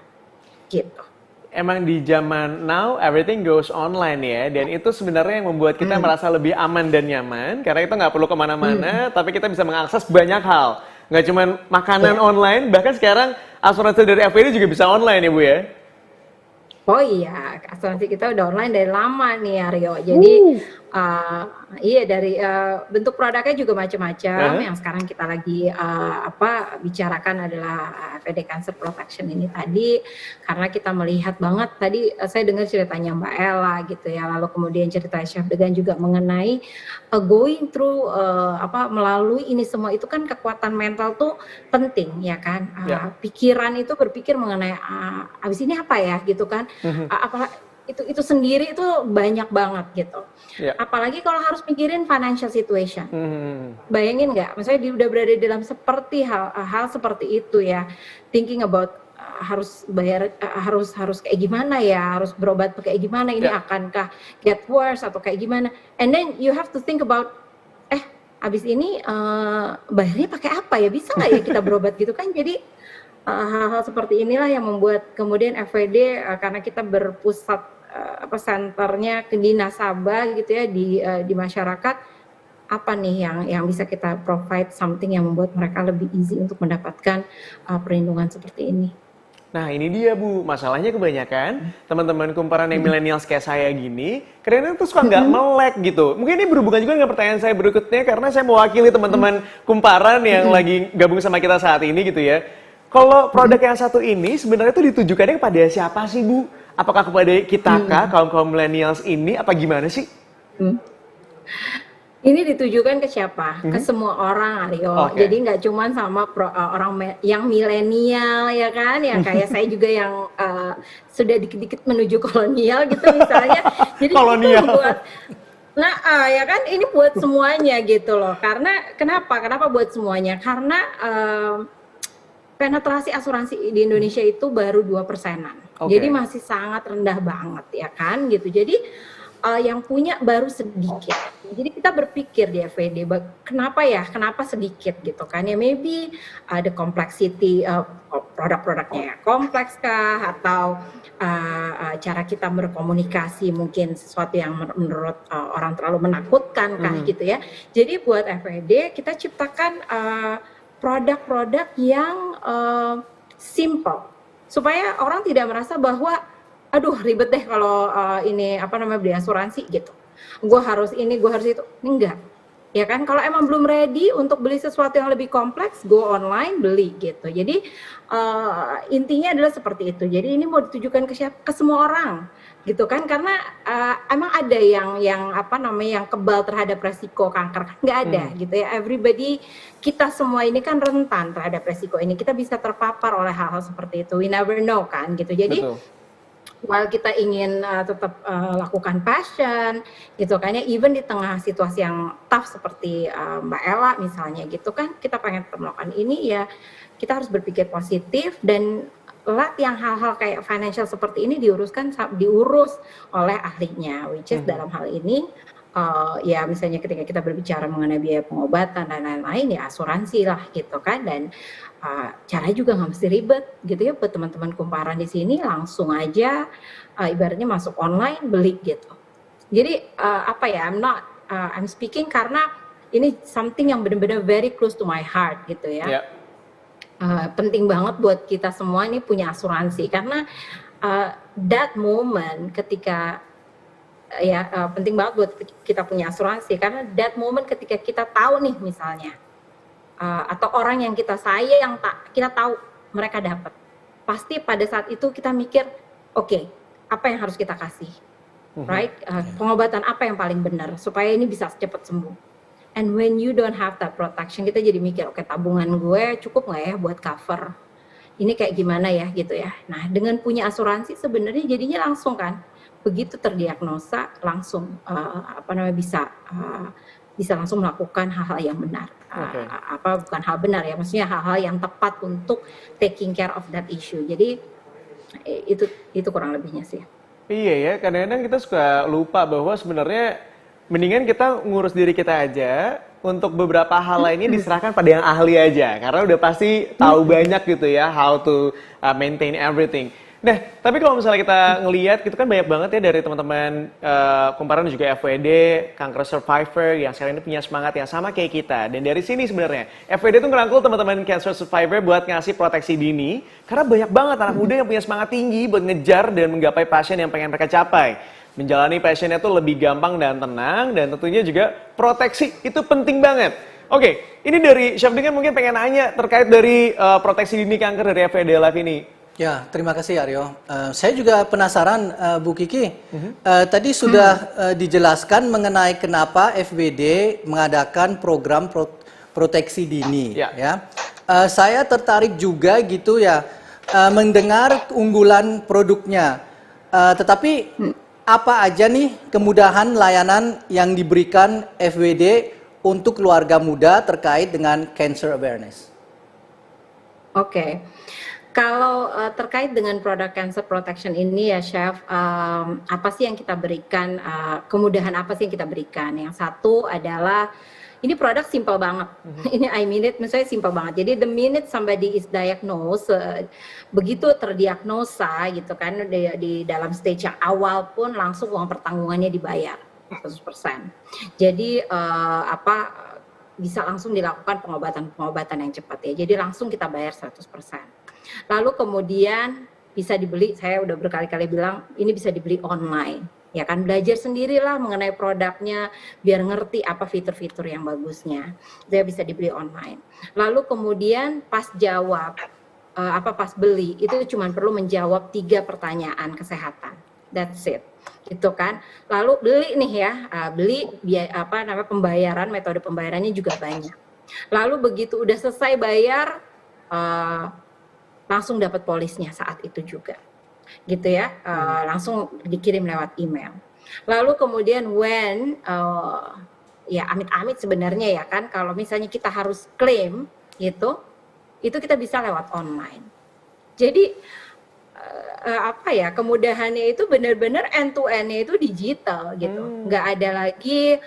gitu. Emang di zaman now everything goes online ya, dan itu sebenarnya yang membuat kita merasa lebih aman dan nyaman karena kita nggak perlu kemana-mana, tapi kita bisa mengakses banyak hal. Nggak cuma makanan online, bahkan sekarang asuransi dari FPD juga bisa online ya Bu ya? Oh iya, asuransi kita udah online dari lama nih Aryo. Jadi iya dari bentuk produknya juga macam-macam. Yang sekarang kita lagi bicarakan adalah FED Cancer Protection ini tadi, karena kita melihat banget tadi saya dengar ceritanya Mbak Ella gitu ya. Lalu kemudian cerita Chef Degan juga mengenai going through melalui ini semua itu kan kekuatan mental tuh penting ya kan. Pikiran itu berpikir mengenai abis ini apa ya gitu kan. Itu sendiri itu banyak banget gitu. Apalagi kalau harus mikirin financial situation. Bayangin nggak? Misalnya dia udah berada dalam seperti hal seperti itu ya. Thinking about harus bayar harus kayak gimana ya, harus berobat kayak gimana, ini akankah get worse atau kayak gimana. And then you have to think about abis ini bayarnya pakai apa ya? Bisa nggak ya kita berobat gitu kan? Jadi hal-hal seperti inilah yang membuat kemudian FWD karena kita berpusat senternya di nasabah gitu ya di masyarakat, apa nih yang bisa kita provide something yang membuat mereka lebih easy untuk mendapatkan perlindungan seperti ini. Nah ini dia Bu, masalahnya kebanyakan teman-teman kumparan yang milenials kayak saya gini, kadang-kadang tuh suka nggak melek gitu. Mungkin ini berhubungan juga dengan pertanyaan saya berikutnya, karena saya mewakili teman-teman kumparan yang lagi gabung sama kita saat ini gitu ya. Kalau produk yang satu ini sebenarnya itu ditujukannya kepada siapa sih Bu? Apakah kepada kita kaum milenials ini, apa gimana sih? Ini ditujukan ke siapa? Ke semua orang, Aryo. Jadi nggak cuma sama orang yang milenial ya kan, yang kayak saya juga yang sudah dikit-dikit menuju kolonial gitu misalnya. Jadi kolonial. Itu buat, ya kan ini buat semuanya gitu loh. Karena kenapa buat semuanya? Karena penetrasi asuransi di Indonesia itu baru 2%-an. Jadi masih sangat rendah banget ya kan gitu. Jadi yang punya baru sedikit. Jadi kita berpikir di FWD, kenapa sedikit gitu kan ya, maybe ada complexity produk-produknya ya kompleks kah, atau cara kita berkomunikasi mungkin sesuatu yang menurut orang terlalu menakutkan kah gitu ya. Jadi buat FWD kita ciptakan produk-produk yang simple supaya orang tidak merasa bahwa aduh ribet deh kalau ini beli asuransi gitu. Gue harus ini, gue harus itu. Enggak. Ya kan, kalau emang belum ready untuk beli sesuatu yang lebih kompleks, go online beli gitu. Jadi intinya adalah seperti itu. Jadi ini mau ditujukan ke semua orang gitu kan, karena emang ada yang kebal terhadap resiko kanker kan, nggak ada gitu ya. Everybody, kita semua ini kan rentan terhadap resiko ini, kita bisa terpapar oleh hal-hal seperti itu, we never know kan gitu. Jadi while kita ingin tetap lakukan passion gitu kan ya, even di tengah situasi yang tough seperti Mbak Ella misalnya gitu kan, kita pengen tetap melakukan ini ya, kita harus berpikir positif dan yang hal-hal kayak financial seperti ini diurus oleh ahlinya, which is dalam hal ini ya misalnya ketika kita berbicara mengenai biaya pengobatan dan lain-lain ya asuransi lah gitu kan. Dan caranya juga nggak mesti ribet gitu ya, buat teman-teman kumparan di sini langsung aja ibaratnya masuk online beli gitu. Jadi I'm speaking karena ini something yang benar-benar very close to my heart gitu ya. Penting banget buat kita semua ini punya asuransi, karena that moment ketika penting banget buat kita punya asuransi, karena that moment ketika kita tahu nih misalnya atau orang yang kita sayang kita tahu mereka dapat, pasti pada saat itu kita mikir apa yang harus kita kasih, right? Pengobatan apa yang paling benar supaya ini bisa cepat sembuh. And when you don't have that protection, kita jadi mikir tabungan gue cukup nggak ya buat cover ini kayak gimana ya gitu ya. Nah, dengan punya asuransi sebenarnya jadinya langsung kan, begitu terdiagnosa langsung bisa langsung melakukan hal-hal yang benar. Oke. Bukan hal benar ya, maksudnya hal-hal yang tepat untuk taking care of that issue. Jadi itu kurang lebihnya sih. Iya ya, kadang-kadang kita suka lupa bahwa sebenarnya mendingan kita ngurus diri kita aja, untuk beberapa hal lainnya diserahkan pada yang ahli aja, karena udah pasti tahu banyak gitu ya, how to maintain everything. Nah, tapi kalau misalnya kita ngelihat, gitu kan banyak banget ya dari teman-teman kumparan dan juga FWD, kanker survivor yang sekarang ini punya semangat yang sama kayak kita. Dan dari sini sebenarnya, FWD tuh ngerangkul teman-teman cancer survivor buat ngasih proteksi dini, karena banyak banget anak muda yang punya semangat tinggi buat ngejar dan menggapai passion yang pengen mereka capai. Menjalani passionnya tuh lebih gampang dan tenang, dan tentunya juga proteksi itu penting banget. Oke, ini dari Chef Dengan mungkin pengen nanya terkait dari proteksi dini kanker dari FWD Live ini. Ya, terima kasih Aryo. Saya juga penasaran, Bu Kiki. Tadi sudah dijelaskan mengenai kenapa FWD mengadakan program proteksi dini. Ya. Saya tertarik juga gitu ya, mendengar keunggulan produknya. Tetapi apa aja nih kemudahan layanan yang diberikan FWD untuk keluarga muda terkait dengan cancer awareness? Oke. Kalau terkait dengan produk cancer protection ini ya Chef, apa sih yang kita berikan, kemudahan apa sih yang kita berikan? Yang satu adalah, ini produk simple banget. Ini I mean it, misalnya simple banget. Jadi the minute somebody is diagnosed, begitu terdiagnosa gitu kan, di dalam stage yang awal pun langsung uang pertanggungannya dibayar 100%. Jadi bisa langsung dilakukan pengobatan yang cepat ya. Jadi langsung kita bayar 100%. Lalu kemudian bisa dibeli, saya udah berkali-kali bilang, ini bisa dibeli online. Ya kan, belajar sendirilah mengenai produknya, biar ngerti apa fitur-fitur yang bagusnya. Dia bisa dibeli online. Lalu kemudian pas pas beli, itu cuma perlu menjawab 3 pertanyaan kesehatan. That's it. Gitu kan. Lalu beli nih ya, pembayaran, metode pembayarannya juga banyak. Lalu begitu udah selesai bayar, langsung dapat polisnya saat itu juga, gitu ya, langsung dikirim lewat email. Lalu kemudian ya amit-amit sebenarnya ya kan, kalau misalnya kita harus klaim gitu, itu kita bisa lewat online. Jadi kemudahannya itu benar-benar end to end-nya itu digital gitu, nggak ada lagi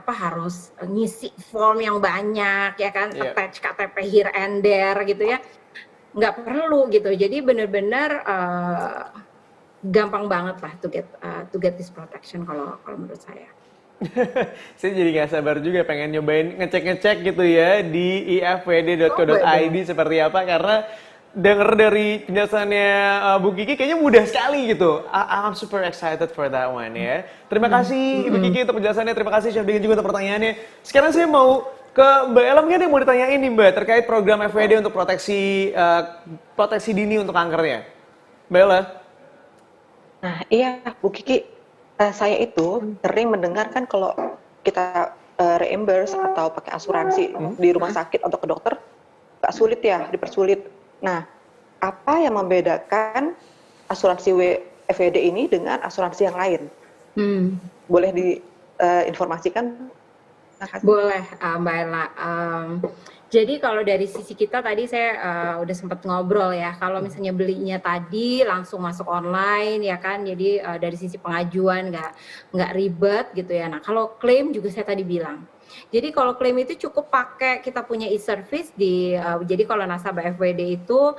harus ngisi form yang banyak ya kan, attach KTP here and there gitu ya. Nggak perlu gitu, jadi benar-benar gampang banget lah to get this protection kalau menurut saya. Saya jadi nggak sabar juga pengen nyobain ngecek gitu ya di ifwd.co.id seperti apa, karena denger dari penjelasannya Bu Kiki kayaknya mudah sekali gitu. I'm super excited for that one ya. Terima kasih Ibu Kiki untuk penjelasannya, terima kasih Chef Dengan juga untuk pertanyaannya. Sekarang saya mau ke Mbak Ella, mungkin ada yang mau ditanyain nih Mbak, terkait program FWD untuk proteksi dini untuk kankernya. Mbak Ella. Nah iya Bu Kiki, saya itu sering mendengar kan kalau kita reimburse atau pakai asuransi di rumah sakit atau ke dokter, agak sulit ya, dipersulit. Nah, apa yang membedakan asuransi FWD ini dengan asuransi yang lain? Boleh diinformasikan? Boleh Mbak Ella. Jadi kalau dari sisi kita tadi saya udah sempat ngobrol ya, kalau misalnya belinya tadi langsung masuk online ya kan, jadi dari sisi pengajuan nggak ribet gitu ya. Nah kalau klaim juga saya tadi bilang, jadi kalau klaim itu cukup pakai kita punya e-service jadi kalau nasabah FWD itu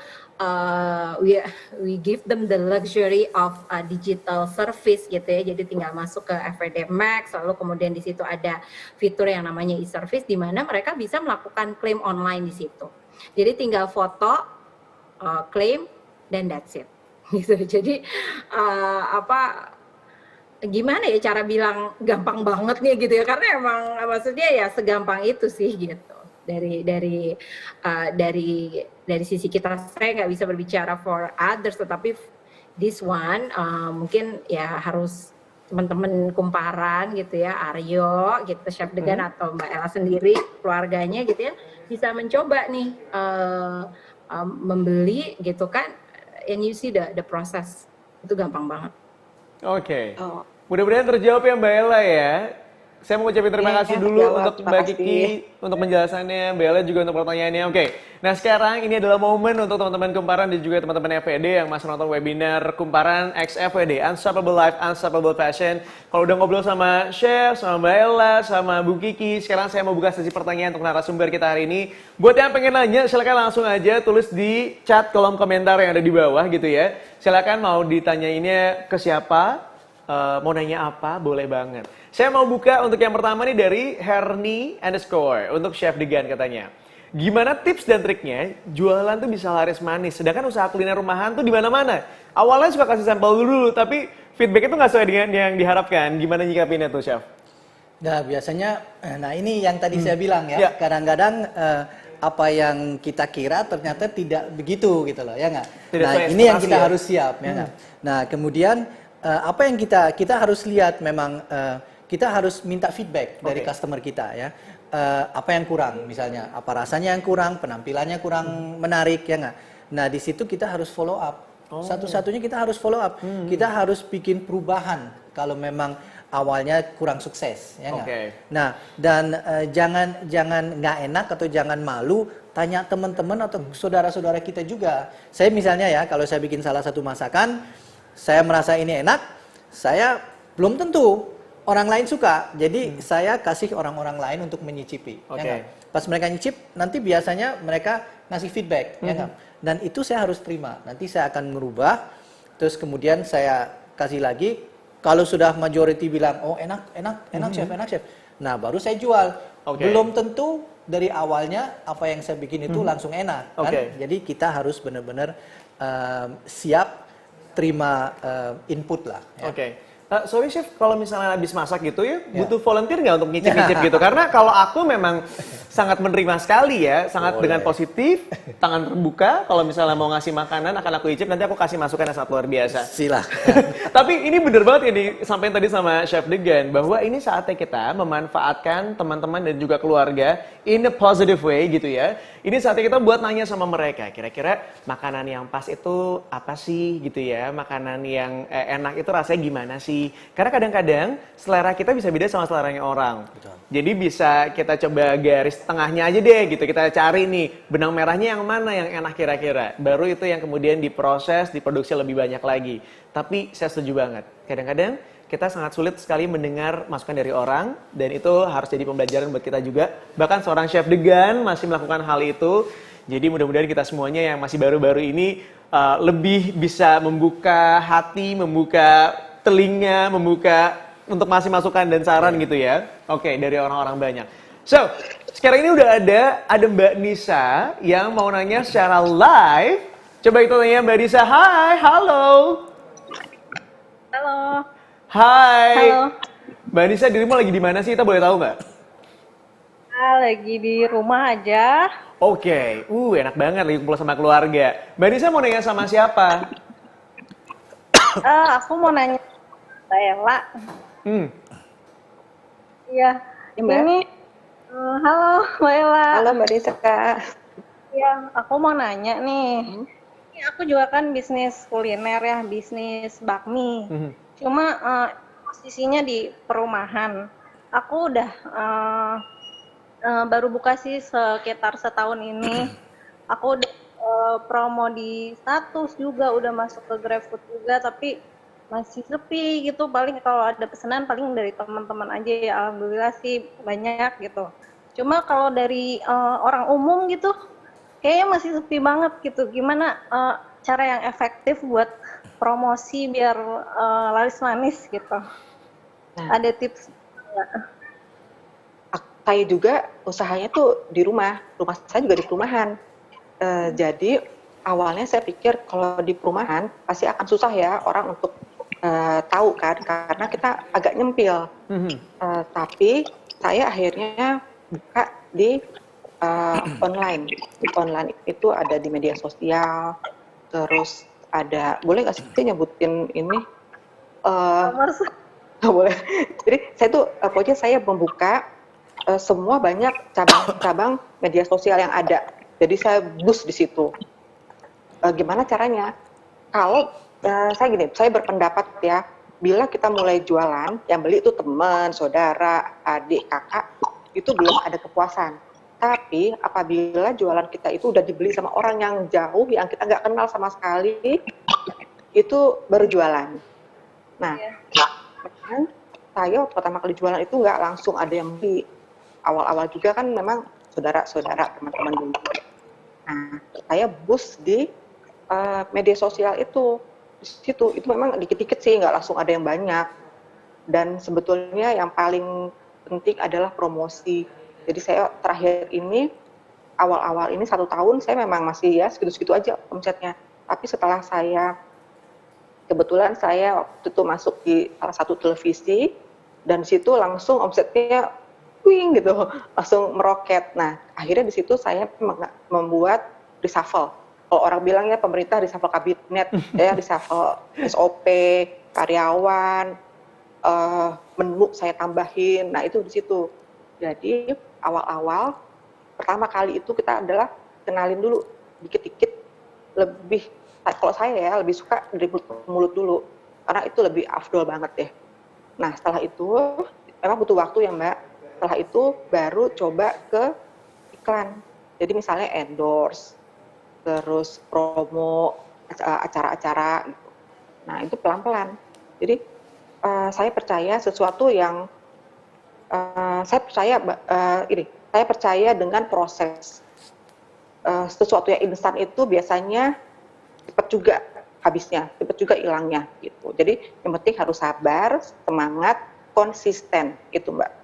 we give them the luxury of digital service gitu ya. Jadi tinggal masuk ke FWD Max, lalu kemudian di situ ada fitur yang namanya e-service di mana mereka bisa melakukan klaim online di situ. Jadi tinggal foto, klaim, dan that's it. Gitu. Jadi gimana ya cara bilang gampang banget nih gitu ya, karena emang maksudnya ya segampang itu sih gitu. Dari sisi kita, saya nggak bisa berbicara for others, tetapi this one mungkin ya harus teman-teman kumparan gitu ya, Aryo gitu, Chef Dengan atau Mbak Ella sendiri, keluarganya gitu ya, bisa mencoba nih membeli gitu kan, and you see the process itu gampang banget. Oke. Oh, Mudah-mudahan terjawab ya Mbak Ella ya. Saya mau ucapin terima Iya, kasih dulu terjawab. untuk Terima Mbak kasih. Kiki untuk penjelasannya, Mbak Ella juga untuk pertanyaannya. Oke, nah sekarang ini adalah momen untuk teman-teman Kumparan dan juga teman-teman FWD yang masih nonton webinar Kumparan X FWD, Unstoppable Life, Unstoppable Passion. Kalau udah ngobrol sama Chef, sama Mbak Ella, sama Bu Kiki, sekarang saya mau buka sesi pertanyaan untuk narasumber kita hari ini. Buat yang pengen nanya, silakan langsung aja tulis di chat kolom komentar yang ada di bawah gitu ya. Silakan mau ditanyainnya ke siapa, mau nanya apa, boleh banget. Saya mau buka untuk yang pertama nih dari Herni_, untuk Chef Degan katanya. Gimana tips dan triknya jualan tuh bisa laris manis, sedangkan usaha kuliner rumahan tuh di mana-mana. Awalnya suka kasih sampel dulu, tapi feedback itu nggak sesuai dengan yang diharapkan. Gimana nyikapinnya tuh, Chef? Nah, biasanya, nah ini yang tadi saya bilang ya, Ya. kadang-kadang apa yang kita kira ternyata tidak begitu gitu loh, ya nggak? Tidak Nah, sesuai ini yang ekspektasi kita ya? harus siap, ya nggak? Nah, kemudian apa yang kita harus lihat memang kita harus minta feedback dari Oke. customer kita ya. Apa yang kurang misalnya, apa rasanya yang kurang, penampilannya kurang menarik ya nggak? Nah, di situ kita harus follow up. Satu-satunya kita harus follow up. Kita harus bikin perubahan kalau memang awalnya kurang sukses, ya nggak? Oke. Nah, dan jangan nggak enak atau jangan malu tanya teman-teman atau saudara-saudara kita juga. Saya misalnya ya, kalau saya bikin salah satu masakan, saya merasa ini enak, saya belum tentu orang lain suka. Jadi saya kasih orang-orang lain untuk menyicipi. Ya Oke. nggak? Pas mereka nyicip, nanti biasanya mereka ngasih feedback, ya nggak? Dan itu saya harus terima. Nanti saya akan merubah, terus kemudian saya kasih lagi. Kalau sudah majority bilang, oh enak chef, enak chef. Nah, baru saya jual. Oke. Belum tentu dari awalnya apa yang saya bikin itu langsung enak. Kan? Oke. Jadi kita harus benar-benar siap terima input lah. Ya. Oke. Sorry Chef, kalau misalnya habis masak gitu ya, butuh volunteer nggak untuk ngicip-ngicip gitu? Karena kalau aku memang sangat menerima sekali ya, sangat dengan positif, tangan terbuka. Kalau misalnya mau ngasih makanan, akan aku icip, nanti aku kasih masukan yang sangat luar biasa. Silahkan. Tapi ini bener banget ini, sampaikan tadi sama Chef Degan, bahwa ini saatnya kita memanfaatkan teman-teman dan juga keluarga in a positive way gitu ya. Ini saatnya kita buat nanya sama mereka, kira-kira makanan yang pas itu apa sih gitu ya, makanan yang enak itu rasanya gimana sih? Karena kadang-kadang selera kita bisa beda sama seleranya orang. Betul. Jadi bisa kita coba garis tengahnya aja deh gitu, kita cari nih benang merahnya yang mana yang enak kira-kira. Baru itu yang kemudian diproses, diproduksi lebih banyak lagi. Tapi saya setuju banget, kadang-kadang kita sangat sulit sekali mendengar masukan dari orang, dan itu harus jadi pembelajaran buat kita juga. Bahkan seorang Chef Degan masih melakukan hal itu. Jadi mudah-mudahan kita semuanya yang masih baru-baru ini lebih bisa membuka hati, membuka telinga, membuka untuk masih masukan dan saran gitu ya. Oke, dari orang-orang banyak. So, sekarang ini udah ada Mbak Nisa yang mau nanya secara live. Coba kita tanya Mbak Nisa. Hai, halo. Halo. Hai. Halo. Mbak Nisa, dirimu lagi di mana sih? Kita boleh tahu nggak? Lagi di rumah aja. Oke, enak banget lagi kumpul sama keluarga. Mbak Nisa mau nanya sama siapa? Aku mau nanya Mbak Ella. Iya. Ya, Mbak. Ini halo Mbak Ella. halo Mbak Desa. Iya, aku mau nanya nih. Ini aku juga kan bisnis kuliner ya, bisnis bakmi. Cuma posisinya di perumahan. Aku udah baru buka sih sekitar setahun ini. Aku udah promo di status juga, udah masuk ke GrabFood juga, tapi masih sepi gitu. Paling kalau ada pesanan paling dari teman-teman aja ya, alhamdulillah sih banyak gitu. Cuma kalau dari orang umum gitu, kayaknya masih sepi banget gitu. Gimana cara yang efektif buat promosi biar laris manis gitu? Nah. Ada tips nggak? Saya juga usahanya tuh di rumah saya juga di perumahan. Jadi awalnya saya pikir kalau di perumahan pasti akan susah ya orang untuk tahu kan, karena kita agak nyempil. Tapi saya akhirnya buka di online. Di online itu ada di media sosial, terus ada, boleh nggak sih nyebutin ini? Nomor Nggak boleh. Jadi saya tuh pokoknya saya membuka semua banyak cabang-cabang media sosial yang ada. Jadi saya boost di situ. Gimana caranya? Kalau saya berpendapat ya, bila kita mulai jualan, yang beli itu teman, saudara, adik, kakak, itu belum ada kepuasan. Tapi apabila jualan kita itu udah dibeli sama orang yang jauh, yang kita nggak kenal sama sekali, itu baru jualan. Nah, saya waktu pertama kali jualan itu nggak langsung ada yang beli. Awal-awal juga kan memang saudara-saudara, teman-teman dulu. Nah, saya boost di media sosial itu. Di situ itu memang dikit-dikit sih, nggak langsung ada yang banyak. Dan sebetulnya yang paling penting adalah promosi. Jadi saya terakhir ini, awal-awal ini 1 tahun saya memang masih ya segitu-segitu aja omsetnya. Tapi setelah kebetulan saya waktu itu masuk di salah satu televisi, dan di situ langsung omsetnya wing gitu, langsung meroket. Nah, akhirnya di situ saya membuat reshuffle. Kalau orang bilangnya pemerintah reshuffle kabinet, ya reshuffle SOP, karyawan, menu saya tambahin. Nah, itu di situ. Jadi awal-awal pertama kali itu kita adalah kenalin dulu dikit-dikit, lebih kalau saya ya lebih suka dari mulut ke mulut dulu, karena itu lebih afdol banget deh. Nah, setelah itu memang butuh waktu ya Mbak. Setelah itu baru coba ke iklan. Jadi misalnya endorse, terus promo acara-acara gitu. Nah, itu pelan-pelan. Jadi saya percaya sesuatu yang saya percaya dengan proses. Sesuatu yang instan itu biasanya cepat juga habisnya, cepat juga hilangnya gitu. Jadi yang penting harus sabar, semangat, konsisten itu Mbak.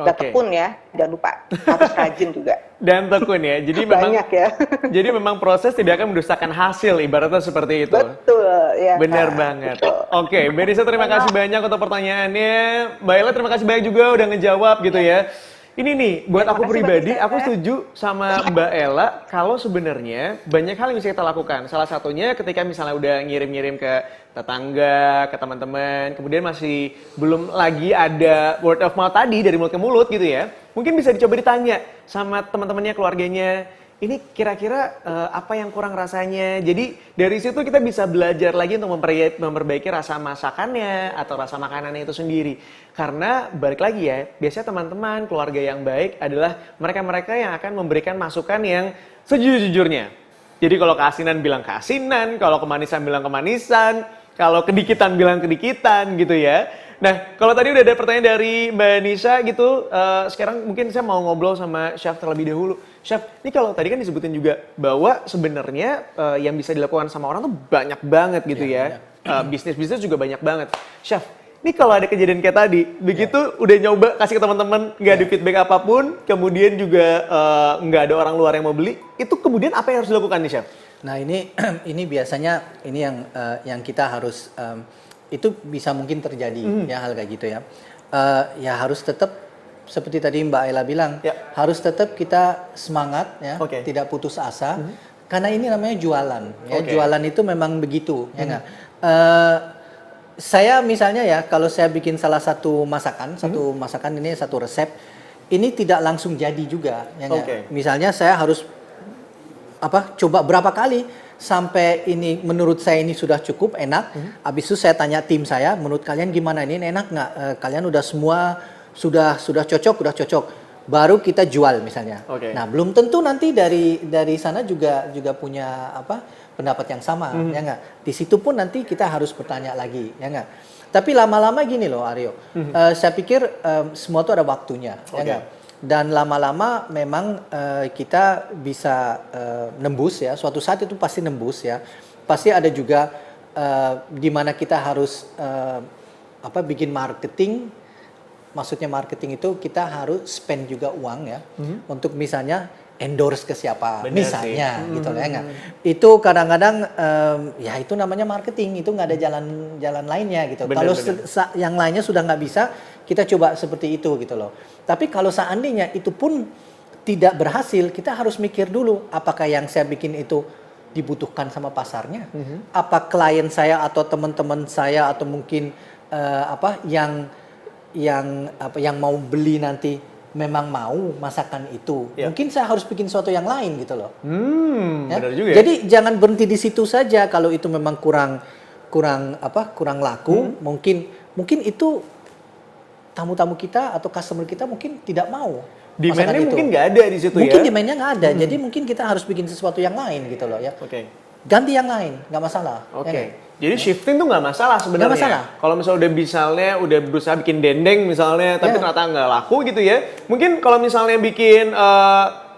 Dan tekun ya, jangan lupa harus rajin juga. Dan tekun ya. Jadi memang banyak ya. Jadi memang proses tidak akan mendustakan hasil, ibaratnya seperti itu. Betul ya. Benar banget. Oke, Mbak Nisa terima kasih banyak untuk pertanyaannya. Mbak Ella terima kasih banyak juga udah ngejawab gitu ya. Ini nih, buat aku pribadi, aku setuju sama Mbak Ella kalau sebenarnya banyak hal yang bisa kita lakukan. Salah satunya ketika misalnya udah ngirim-ngirim ke tetangga, ke teman-teman, kemudian masih belum lagi ada word of mouth tadi dari mulut ke mulut gitu ya. Mungkin bisa dicoba ditanya sama teman-temannya, keluarganya, ini kira-kira apa yang kurang rasanya. Jadi dari situ kita bisa belajar lagi untuk memperbaiki rasa masakannya atau rasa makanannya itu sendiri. Karena balik lagi ya, biasanya teman-teman, keluarga yang baik adalah mereka-mereka yang akan memberikan masukan yang sejujur-jujurnya. Jadi kalau keasinan bilang keasinan, kalau kemanisan bilang kemanisan, kalau kedikitan bilang kedikitan gitu ya. Nah, kalau tadi udah ada pertanyaan dari Mbak Nisa gitu, sekarang mungkin saya mau ngobrol sama Chef terlebih dahulu. Chef, ini kalau tadi kan disebutin juga bahwa sebenarnya yang bisa dilakukan sama orang tuh banyak banget gitu ya. Bisnis-bisnis juga banyak banget. Chef, ini kalau ada kejadian kayak tadi, begitu udah nyoba kasih ke teman-teman, nggak ada feedback apapun, kemudian juga nggak ada orang luar yang mau beli, itu kemudian apa yang harus dilakukan nih Chef? Nah ini biasanya ini yang kita harus itu bisa mungkin terjadi ya hal kayak gitu ya. Ya harus tetap seperti tadi Mbak Ella bilang, harus tetap kita semangat ya, tidak putus asa, karena ini namanya jualan. Ya, jualan itu memang begitu, ya nggak. Saya misalnya ya, kalau saya bikin salah satu masakan, ini satu resep, ini tidak langsung jadi juga. Ya misalnya saya harus coba berapa kali sampai ini menurut saya ini sudah cukup enak. Habis itu saya tanya tim saya, menurut kalian gimana, ini enak nggak? Kalian udah semua sudah cocok. Baru kita jual misalnya. Nah belum tentu nanti dari sana juga punya pendapat yang sama, ya nggak? Di situ pun nanti kita harus bertanya lagi, ya nggak? Tapi lama-lama gini loh Aryo, saya pikir semua itu ada waktunya, ya nggak? Dan lama-lama memang kita bisa nembus ya, suatu saat itu pasti nembus ya. Pasti ada juga di mana kita harus bikin marketing. Maksudnya marketing itu kita harus spend juga uang ya, untuk misalnya endorse ke siapa, misalnya gitu ya nggak. Itu kadang-kadang ya itu namanya marketing, itu nggak ada jalan lainnya gitu. Kalau yang lainnya sudah nggak bisa, kita coba seperti itu gitu loh. Tapi kalau seandainya itu pun tidak berhasil, kita harus mikir dulu apakah yang saya bikin itu dibutuhkan sama pasarnya, apa klien saya atau teman-teman saya atau mungkin yang mau beli nanti memang mau masakan itu, Ya. mungkin saya harus bikin sesuatu yang lain gitu loh. Ya. Benar juga ya. Jadi jangan berhenti di situ saja. Kalau itu memang kurang laku, mungkin itu tamu-tamu kita atau customer kita mungkin tidak mau. Demand-nya masakan itu. mungkin nggak ada di situ Mungkin ya. demand-nya nggak ada. Jadi mungkin kita harus bikin sesuatu yang lain gitu loh ya. Oke. Ganti yang lain, nggak masalah. Oke. Ya, Jadi shifting tuh nggak masalah sebenarnya. Nggak masalah. Kalau misalnya udah berusaha bikin dendeng misalnya, tapi Ya. ternyata nggak laku gitu ya. Mungkin kalau misalnya bikin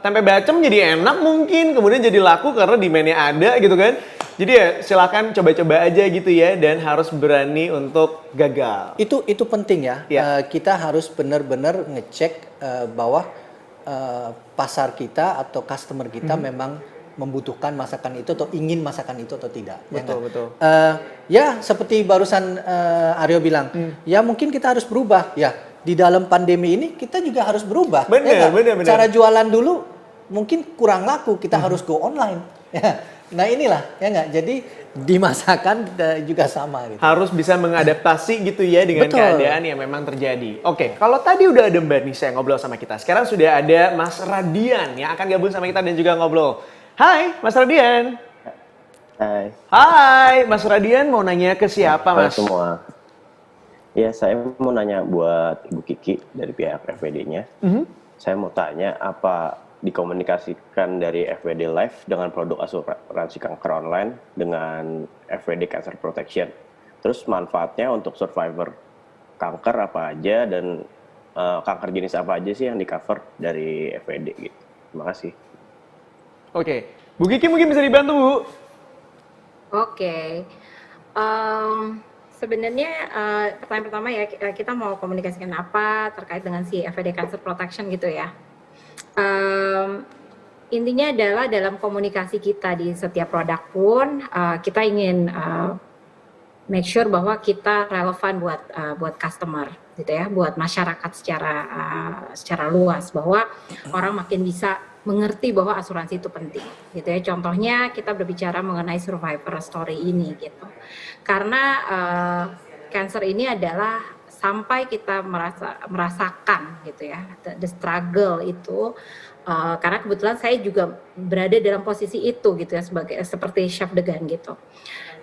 tempe bacem jadi enak mungkin, kemudian jadi laku karena demand-nya ada gitu kan. Jadi ya silakan coba-coba aja gitu ya, dan harus berani untuk gagal. Itu penting ya. Ya. Kita harus benar-benar ngecek bahwa pasar kita atau customer kita memang membutuhkan masakan itu atau ingin masakan itu atau tidak. Betul. Ya seperti barusan Aryo bilang, ya mungkin kita harus berubah. Ya di dalam pandemi ini kita juga harus berubah. Benar, ya nggak? benar. Cara jualan dulu mungkin kurang laku, kita harus go online. Ya. Nah inilah ya nggak. Jadi di masakan juga sama. Gitu. Harus bisa mengadaptasi gitu ya dengan Betul. keadaan yang memang terjadi. Oke, kalau tadi udah ada Mbak Nisa yang ngobrol sama kita, sekarang sudah ada Mas Radian yang akan gabung sama kita dan juga ngobrol. Hai, Mas Radian. Hai, Hai, Mas Radian mau nanya ke siapa, halo Mas? semua. Ya, saya mau nanya buat Ibu Kiki dari pihak FWD-nya. Saya mau tanya apa dikomunikasikan dari FWD Live dengan produk asuransi kanker online dengan FWD Cancer Protection. Terus manfaatnya untuk survivor kanker apa aja dan kanker jenis apa aja sih yang di cover dari FWD gitu. Terima kasih. Oke, Bu Kiki mungkin bisa dibantu, Bu. Oke. Sebenarnya pertanyaan pertama ya, kita mau komunikasikan apa terkait dengan si FWD Cancer Protection gitu ya. Intinya adalah dalam komunikasi kita di setiap produk pun kita ingin make sure bahwa kita relevan buat customer gitu ya, buat masyarakat secara luas, bahwa orang makin bisa mengerti bahwa asuransi itu penting gitu ya. Contohnya kita berbicara mengenai survivor story ini gitu. Karena cancer ini adalah sampai kita merasakan gitu ya, the struggle itu, karena kebetulan saya juga berada dalam posisi itu gitu ya, seperti Chef Degan gitu.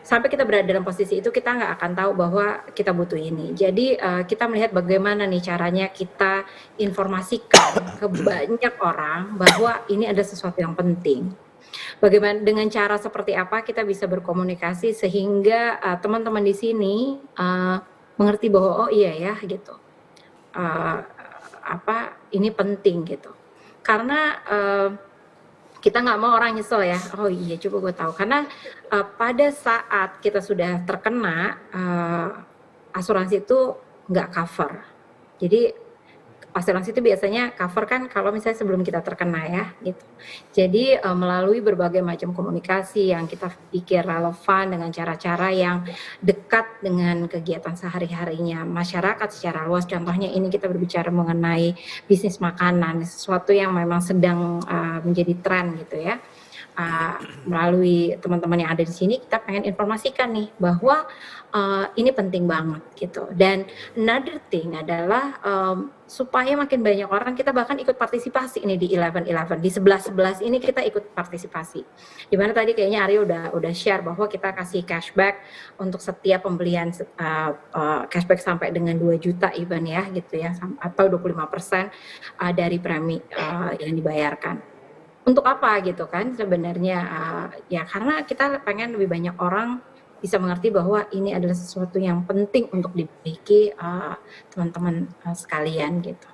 Sampai kita berada dalam posisi itu, kita nggak akan tahu bahwa kita butuh ini. Jadi kita melihat bagaimana nih caranya kita informasikan ke banyak orang bahwa ini ada sesuatu yang penting. Bagaimana, dengan cara seperti apa kita bisa berkomunikasi sehingga teman-teman di sini mengerti bahwa oh iya ya gitu, ini penting gitu. Karena kita nggak mau orang nyesel ya, oh iya coba gue tahu. Karena pada saat kita sudah terkena, asuransi itu nggak cover. Jadi asuransi itu biasanya cover kan kalau misalnya sebelum kita terkena ya gitu. Jadi melalui berbagai macam komunikasi yang kita pikir relevan dengan cara-cara yang dekat dengan kegiatan sehari-harinya masyarakat secara luas. Contohnya ini kita berbicara mengenai bisnis makanan, sesuatu yang memang sedang menjadi tren gitu ya. Melalui teman-teman yang ada di sini kita pengen informasikan nih bahwa ini penting banget gitu. Dan another thing adalah supaya makin banyak orang, kita bahkan ikut partisipasi ini di 11-11, di 11-11 ini kita ikut partisipasi. Dimana tadi kayaknya Aryo udah share bahwa kita kasih cashback untuk setiap pembelian, cashback sampai dengan 2 juta even ya gitu ya, atau 25% dari premi yang dibayarkan. Untuk apa gitu kan sebenarnya, ya karena kita pengen lebih banyak orang bisa mengerti bahwa ini adalah sesuatu yang penting untuk dimiliki teman-teman sekalian gitu.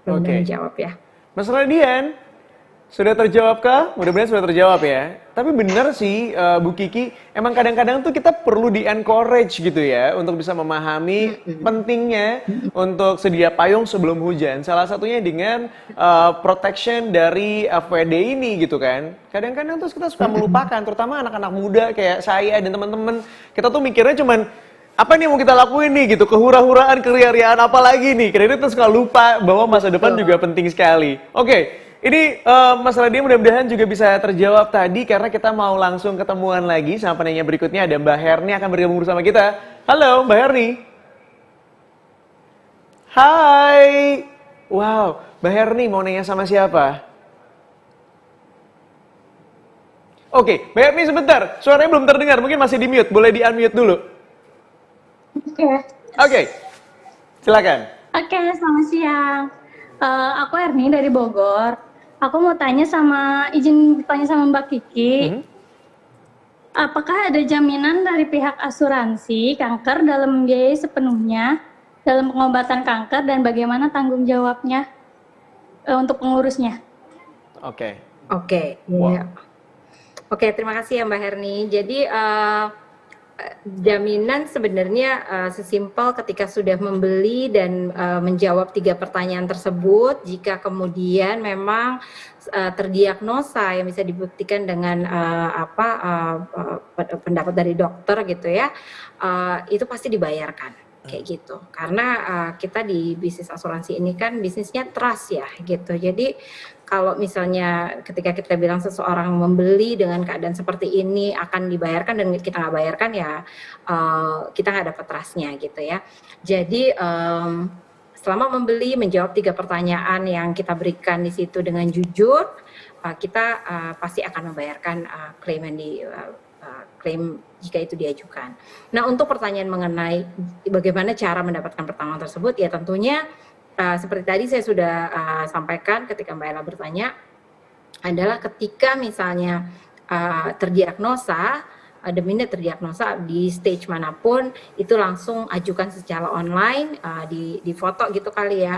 Mudah-mudahan jawab ya. Mas Radian, sudah terjawabkah? Mudah-mudahan sudah terjawab ya. Tapi benar sih Bu Kiki, emang kadang-kadang tuh kita perlu di-encourage gitu ya untuk bisa memahami pentingnya untuk sedia payung sebelum hujan. Salah satunya dengan protection dari FWD ini gitu kan. Kadang-kadang tuh kita suka melupakan, terutama anak-anak muda kayak saya dan teman-teman. Kita tuh mikirnya cuman apa nih yang mau kita lakuin nih gitu, kehura-huraan, keria-riaan apa lagi nih. Kadang-kadang kita suka lupa bahwa masa depan juga penting sekali. Oke. Ini Mas Radian mudah-mudahan juga bisa terjawab tadi, karena kita mau langsung ketemuan lagi sama penanya berikutnya. Ada Mbak Herni akan bergabung bersama kita. Halo Mbak Herni. Hai. Wow, Mbak Herni mau nanya sama siapa? Oke, Mbak Herni sebentar. Suaranya belum terdengar, mungkin masih di mute. Boleh di unmute dulu. Oke. Oke, silakan. Oke, selamat siang. Aku Erni dari Bogor. Aku mau izin tanya sama Mbak Kiki. Apakah ada jaminan dari pihak asuransi kanker dalam biaya sepenuhnya dalam pengobatan kanker dan bagaimana tanggung jawabnya untuk pengurusnya? Oke. Oke, Wow. iya. Oke, terima kasih ya Mbak Herni. Jadi jaminan sebenarnya sesimpel ketika sudah membeli dan menjawab 3 pertanyaan tersebut, jika kemudian memang terdiagnosa yang bisa dibuktikan dengan pendapat dari dokter gitu ya, itu pasti dibayarkan kayak gitu. Karena kita di bisnis asuransi ini kan bisnisnya trust ya gitu. Jadi kalau misalnya ketika kita bilang seseorang membeli dengan keadaan seperti ini akan dibayarkan dan kita nggak bayarkan ya kita nggak dapat trustnya gitu ya. Jadi selama membeli menjawab 3 pertanyaan yang kita berikan di situ dengan jujur, kita pasti akan membayarkan klaim yang klaim jika itu diajukan. Nah, untuk pertanyaan mengenai bagaimana cara mendapatkan pertolongan tersebut, ya tentunya seperti tadi saya sudah sampaikan ketika Mbak Ella bertanya, adalah ketika misalnya terdiagnosa, terdiagnosa di stage manapun, itu langsung ajukan secara online, di foto gitu kali ya,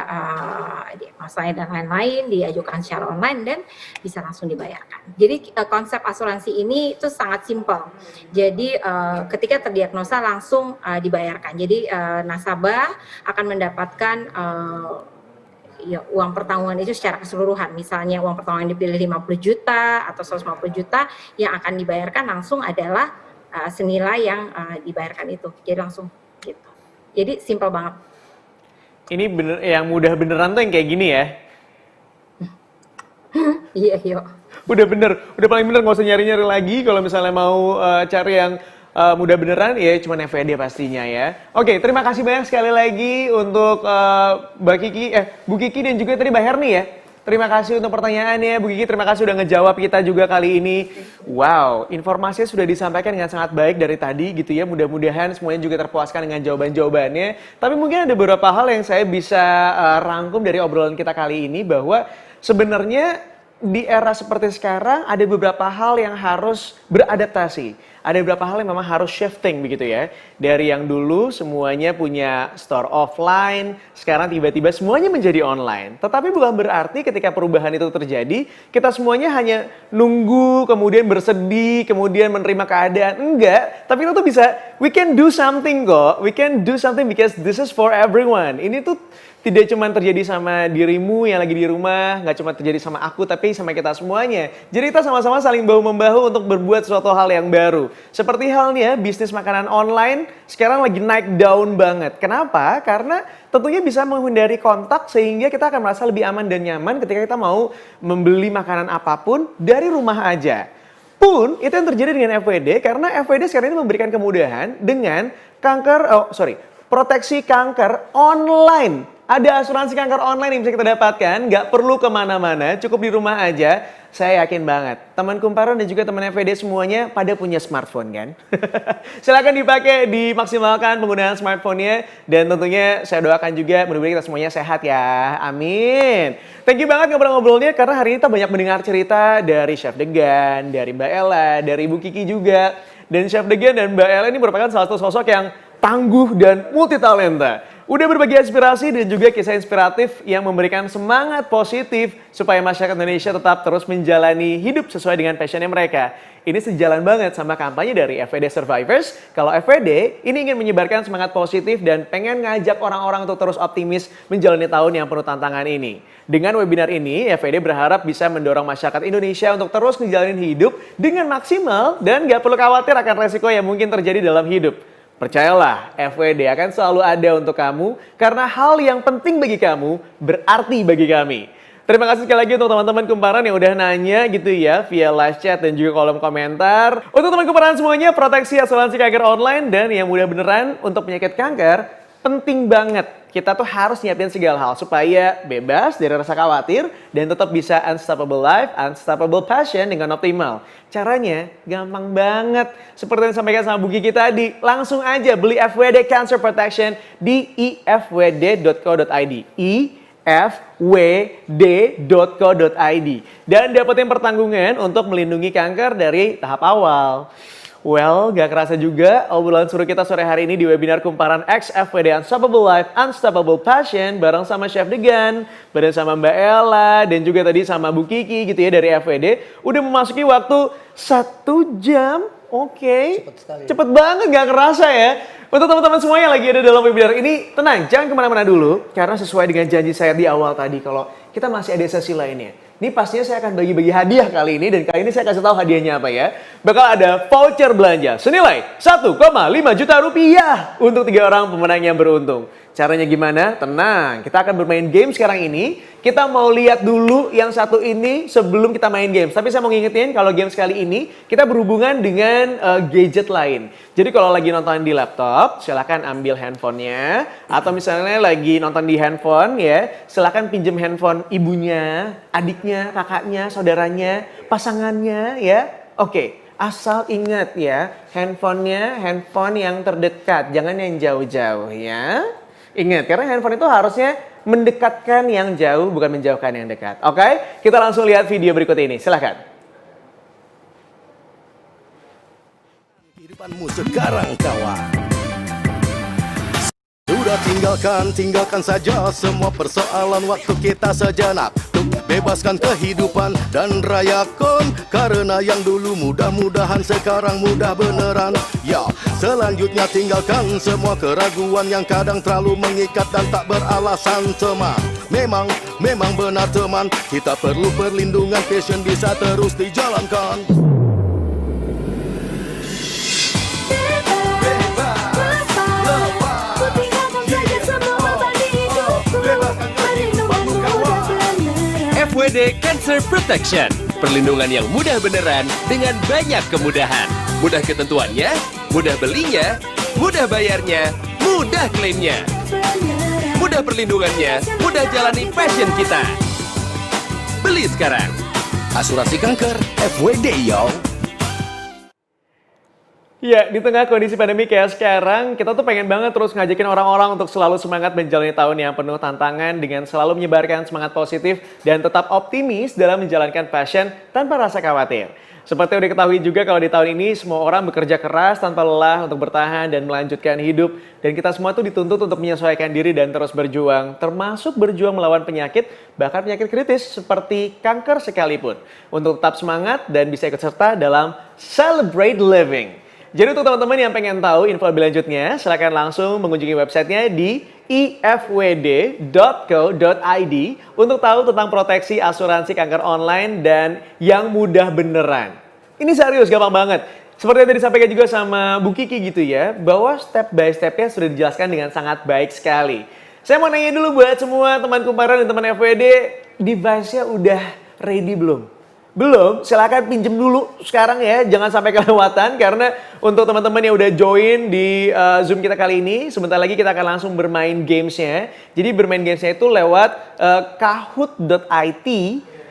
diagnosanya dan lain-lain, diajukan secara online dan bisa langsung dibayarkan. Jadi konsep asuransi ini itu sangat simpel. Jadi ketika terdiagnosa langsung dibayarkan. Jadi nasabah akan mendapatkan uang pertanggungan itu secara keseluruhan. Misalnya uang pertanggungan dipilih 50 juta atau 150 juta, yang akan dibayarkan langsung adalah senilai yang dibayarkan itu. Jadi langsung gitu. Jadi simpel banget. Ini bener yang mudah beneran tuh yang kayak gini ya. Iya, yuk. Udah paling bener, nggak usah nyari-nyari lagi. Kalau misalnya mau cari yang mudah beneran, ya cuma FWD pastinya ya. Oke, terima kasih banyak sekali lagi untuk Bu Kiki dan juga tadi Mbak Herni ya. Terima kasih untuk pertanyaannya, Bu Kiki. Terima kasih udah ngejawab kita juga kali ini. Wow, informasinya sudah disampaikan dengan sangat baik dari tadi gitu ya. Mudah-mudahan semuanya juga terpuaskan dengan jawaban-jawabannya. Tapi mungkin ada beberapa hal yang saya bisa rangkum dari obrolan kita kali ini, bahwa sebenarnya di era seperti sekarang ada beberapa hal yang harus beradaptasi. Ada beberapa hal yang memang harus shifting begitu ya. Dari yang dulu semuanya punya store offline, sekarang tiba-tiba semuanya menjadi online. Tetapi bukan berarti ketika perubahan itu terjadi, kita semuanya hanya nunggu, kemudian bersedih, kemudian menerima keadaan. Enggak, tapi kita tuh bisa, we can do something kok. We can do something because this is for everyone. Ini tuh tidak cuma terjadi sama dirimu yang lagi di rumah, nggak cuma terjadi sama aku, tapi sama kita semuanya. Jadi kita sama-sama saling bahu-membahu untuk berbuat suatu hal yang baru. Seperti halnya bisnis makanan online sekarang lagi naik daun banget. Kenapa? Karena tentunya bisa menghindari kontak sehingga kita akan merasa lebih aman dan nyaman ketika kita mau membeli makanan apapun dari rumah aja. Pun itu yang terjadi dengan FWD, karena FWD sekarang ini memberikan kemudahan dengan proteksi kanker online. Ada asuransi kanker online yang bisa kita dapatkan, nggak perlu kemana-mana, cukup di rumah aja. Saya yakin banget, teman kumparan dan juga teman FWD semuanya pada punya smartphone kan? Silakan dipakai, dimaksimalkan penggunaan smartphone-nya. Dan tentunya saya doakan juga mudah-mudahan kita semuanya sehat ya, amin. Thank you banget ngobrol-ngobrolnya, karena hari ini kita banyak mendengar cerita dari Chef Degan, dari Mbak Ella, dari Ibu Kiki juga. Dan Chef Degan dan Mbak Ella ini merupakan salah satu sosok yang tangguh dan multi talenta. Udah berbagi inspirasi dan juga kisah inspiratif yang memberikan semangat positif supaya masyarakat Indonesia tetap terus menjalani hidup sesuai dengan passionnya mereka. Ini sejalan banget sama kampanye dari FWD Survivors. Kalau FWD ini ingin menyebarkan semangat positif dan pengen ngajak orang-orang untuk terus optimis menjalani tahun yang penuh tantangan ini. Dengan webinar ini, FWD berharap bisa mendorong masyarakat Indonesia untuk terus menjalani hidup dengan maksimal dan gak perlu khawatir akan resiko yang mungkin terjadi dalam hidup. Percayalah, FWD akan selalu ada untuk kamu karena hal yang penting bagi kamu berarti bagi kami. Terima kasih sekali lagi untuk teman-teman kumparan yang udah nanya gitu ya via live chat dan juga kolom komentar. Untuk teman kumparan semuanya, proteksi asuransi kanker online dan yang mudah beneran untuk penyakit kanker, penting banget. Kita tuh harus nyiapin segala hal supaya bebas dari rasa khawatir dan tetap bisa unstoppable life, unstoppable passion dengan optimal. Caranya gampang banget. Seperti yang disampaikan sama Bu Kiki tadi, langsung aja beli FWD Cancer Protection di ifwd.co.id. ifwd.co.id dan dapetin pertanggungan untuk melindungi kanker dari tahap awal. Well, gak kerasa juga obrolan seru kita sore hari ini di webinar kumparan X FWD Unstoppable Life, Unstoppable Passion bareng sama Chef Degan, bareng sama Mbak Ella, dan juga tadi sama Bu Kiki gitu ya dari FWD. Udah memasuki waktu 1 jam, oke. Cepet banget, gak kerasa ya. Untuk teman-teman semua yang lagi ada dalam webinar ini, tenang, jangan kemana-mana dulu. Karena sesuai dengan janji saya di awal tadi, kalau kita masih ada sesi lainnya. Ini pastinya saya akan bagi-bagi hadiah kali ini, dan kali ini saya kasih tahu hadiahnya apa ya. Bakal ada voucher belanja senilai 1,5 juta rupiah untuk 3 orang pemenang yang beruntung. Caranya gimana? Tenang, kita akan bermain game sekarang ini. Kita mau lihat dulu yang satu ini sebelum kita main games. Tapi saya mau ngingetin kalau games kali ini kita berhubungan dengan gadget lain. Jadi kalau lagi nonton di laptop, silakan ambil handphonenya. Atau misalnya lagi nonton di handphone ya, silakan pinjem handphone ibunya, adiknya, kakaknya, saudaranya, pasangannya ya. Oke. Asal ingat ya, handphonenya handphone yang terdekat, jangan yang jauh-jauh ya. Ingat, karena handphone itu harusnya mendekatkan yang jauh, bukan menjauhkan yang dekat. Oke, kita langsung lihat video berikut ini, silahkan. Kehidupanmu sekarang kawan. Sudah tinggalkan saja semua persoalan waktu kita sejenak. Bebaskan kehidupan dan rayakan. Karena yang dulu mudah-mudahan sekarang mudah beneran. Ya, selanjutnya tinggalkan semua keraguan yang kadang terlalu mengikat dan tak beralasan teman. Memang benar teman, kita perlu perlindungan, passion bisa terus dijalankan. FWD Cancer Protection, perlindungan yang mudah beneran dengan banyak kemudahan. Mudah ketentuannya, mudah belinya, mudah bayarnya, mudah klaimnya. Mudah perlindungannya, mudah jalani passion kita. Beli sekarang. Asuransi kanker FWD yo. Ya, di tengah kondisi pandemi kayak sekarang, kita tuh pengen banget terus ngajakin orang-orang untuk selalu semangat menjalani tahun yang penuh tantangan dengan selalu menyebarkan semangat positif dan tetap optimis dalam menjalankan passion tanpa rasa khawatir. Seperti yang diketahui juga kalau di tahun ini semua orang bekerja keras tanpa lelah untuk bertahan dan melanjutkan hidup. Dan kita semua tuh dituntut untuk menyesuaikan diri dan terus berjuang, termasuk berjuang melawan penyakit, bahkan penyakit kritis seperti kanker sekalipun. Untuk tetap semangat dan bisa ikut serta dalam Celebrate Living. Jadi untuk teman-teman yang pengen tahu info lebih lanjutnya, silakan langsung mengunjungi websitenya di ifwd.co.id untuk tahu tentang proteksi asuransi kanker online dan yang mudah beneran. Ini serius, gampang banget. Seperti yang tadi disampaikan juga sama Bu Kiki gitu ya, bahwa step by step-nya sudah dijelaskan dengan sangat baik sekali. Saya mau nanya dulu buat semua teman kumparan dan teman FWD, device-nya udah ready belum? Belum, silakan pinjem dulu sekarang ya, jangan sampai kelewatan karena untuk teman-teman yang udah join di Zoom kita kali ini, sebentar lagi kita akan langsung bermain gamesnya. Jadi bermain gamesnya itu lewat kahoot.it,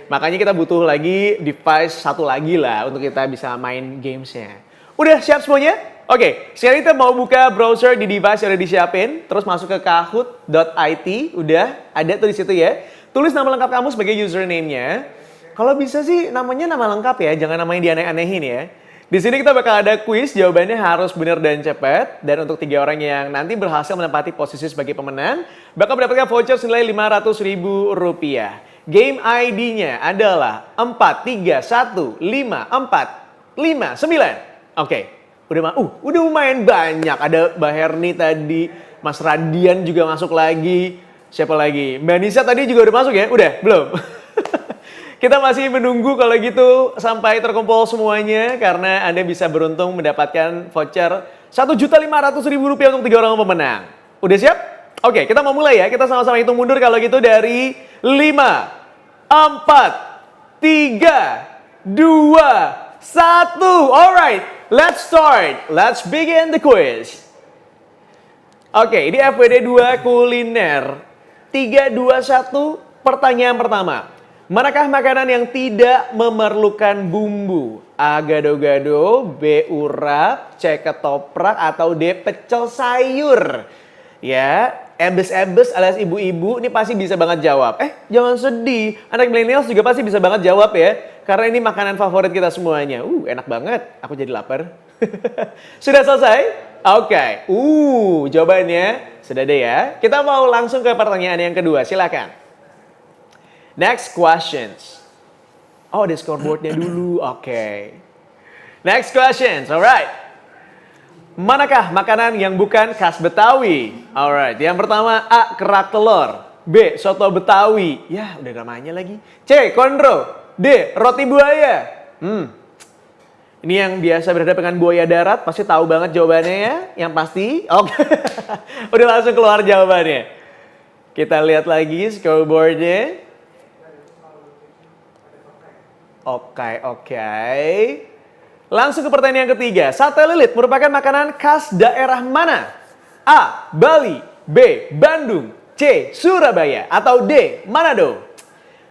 makanya kita butuh lagi device satu lagi lah untuk kita bisa main gamesnya. Udah siap semuanya? Oke, sekarang kita mau buka browser di device yang udah disiapin, terus masuk ke kahoot.it, udah ada tuh di situ ya. Tulis nama lengkap kamu sebagai username-nya. Kalau bisa sih namanya nama lengkap ya, jangan namanya dianeh-anehin ya. Di sini kita bakal ada kuis, jawabannya harus benar dan cepat. Dan untuk 3 orang yang nanti berhasil menempati posisi sebagai pemenang, bakal mendapatkan voucher senilai Rp500.000. Game ID-nya adalah 4315459. Oke, udah lumayan banyak. Ada Mbak Herni tadi, Mas Radian juga masuk lagi. Siapa lagi? Mbak Nisa tadi juga udah masuk ya? Udah? Belum? Kita masih menunggu kalau gitu sampai terkumpul semuanya karena Anda bisa beruntung mendapatkan voucher Rp1.500.000 untuk 3 orang pemenang. Udah siap? Oke, kita mau mulai ya. Kita sama-sama hitung mundur kalau gitu dari 5, 4, 3, 2, 1. Alright, let's start. Let's begin the quiz. Oke, ini FWD 2 kuliner. 3, 2, 1, pertanyaan pertama. Manakah makanan yang tidak memerlukan bumbu? A. Gado-gado, B. Urap, C. Ketoprak, atau D. Pecel sayur? Ya, ebes-ebes alias ibu-ibu ini pasti bisa banget jawab. Jangan sedih, anak millennials juga pasti bisa banget jawab ya. Karena ini makanan favorit kita semuanya. Enak banget, aku jadi lapar. Sudah selesai? Oke. Jawabannya sudah deh ya. Kita mau langsung ke pertanyaan yang kedua, silakan. Next questions. Ada scoreboardnya dulu, oke. Next questions, alright. Manakah makanan yang bukan khas Betawi? Alright, yang pertama A. Kerak telur, B. Soto Betawi. Ya, udah namanya lagi. C. Kondro, D. Roti buaya. Ini yang biasa berhadapan dengan buaya darat, pasti tahu banget jawabannya ya. Yang pasti, oke. Udah langsung keluar jawabannya. Kita lihat lagi scoreboardnya. Oke. Langsung ke pertanyaan yang ketiga. Sate lilit merupakan makanan khas daerah mana? A. Bali, B. Bandung, C. Surabaya, atau D. Manado?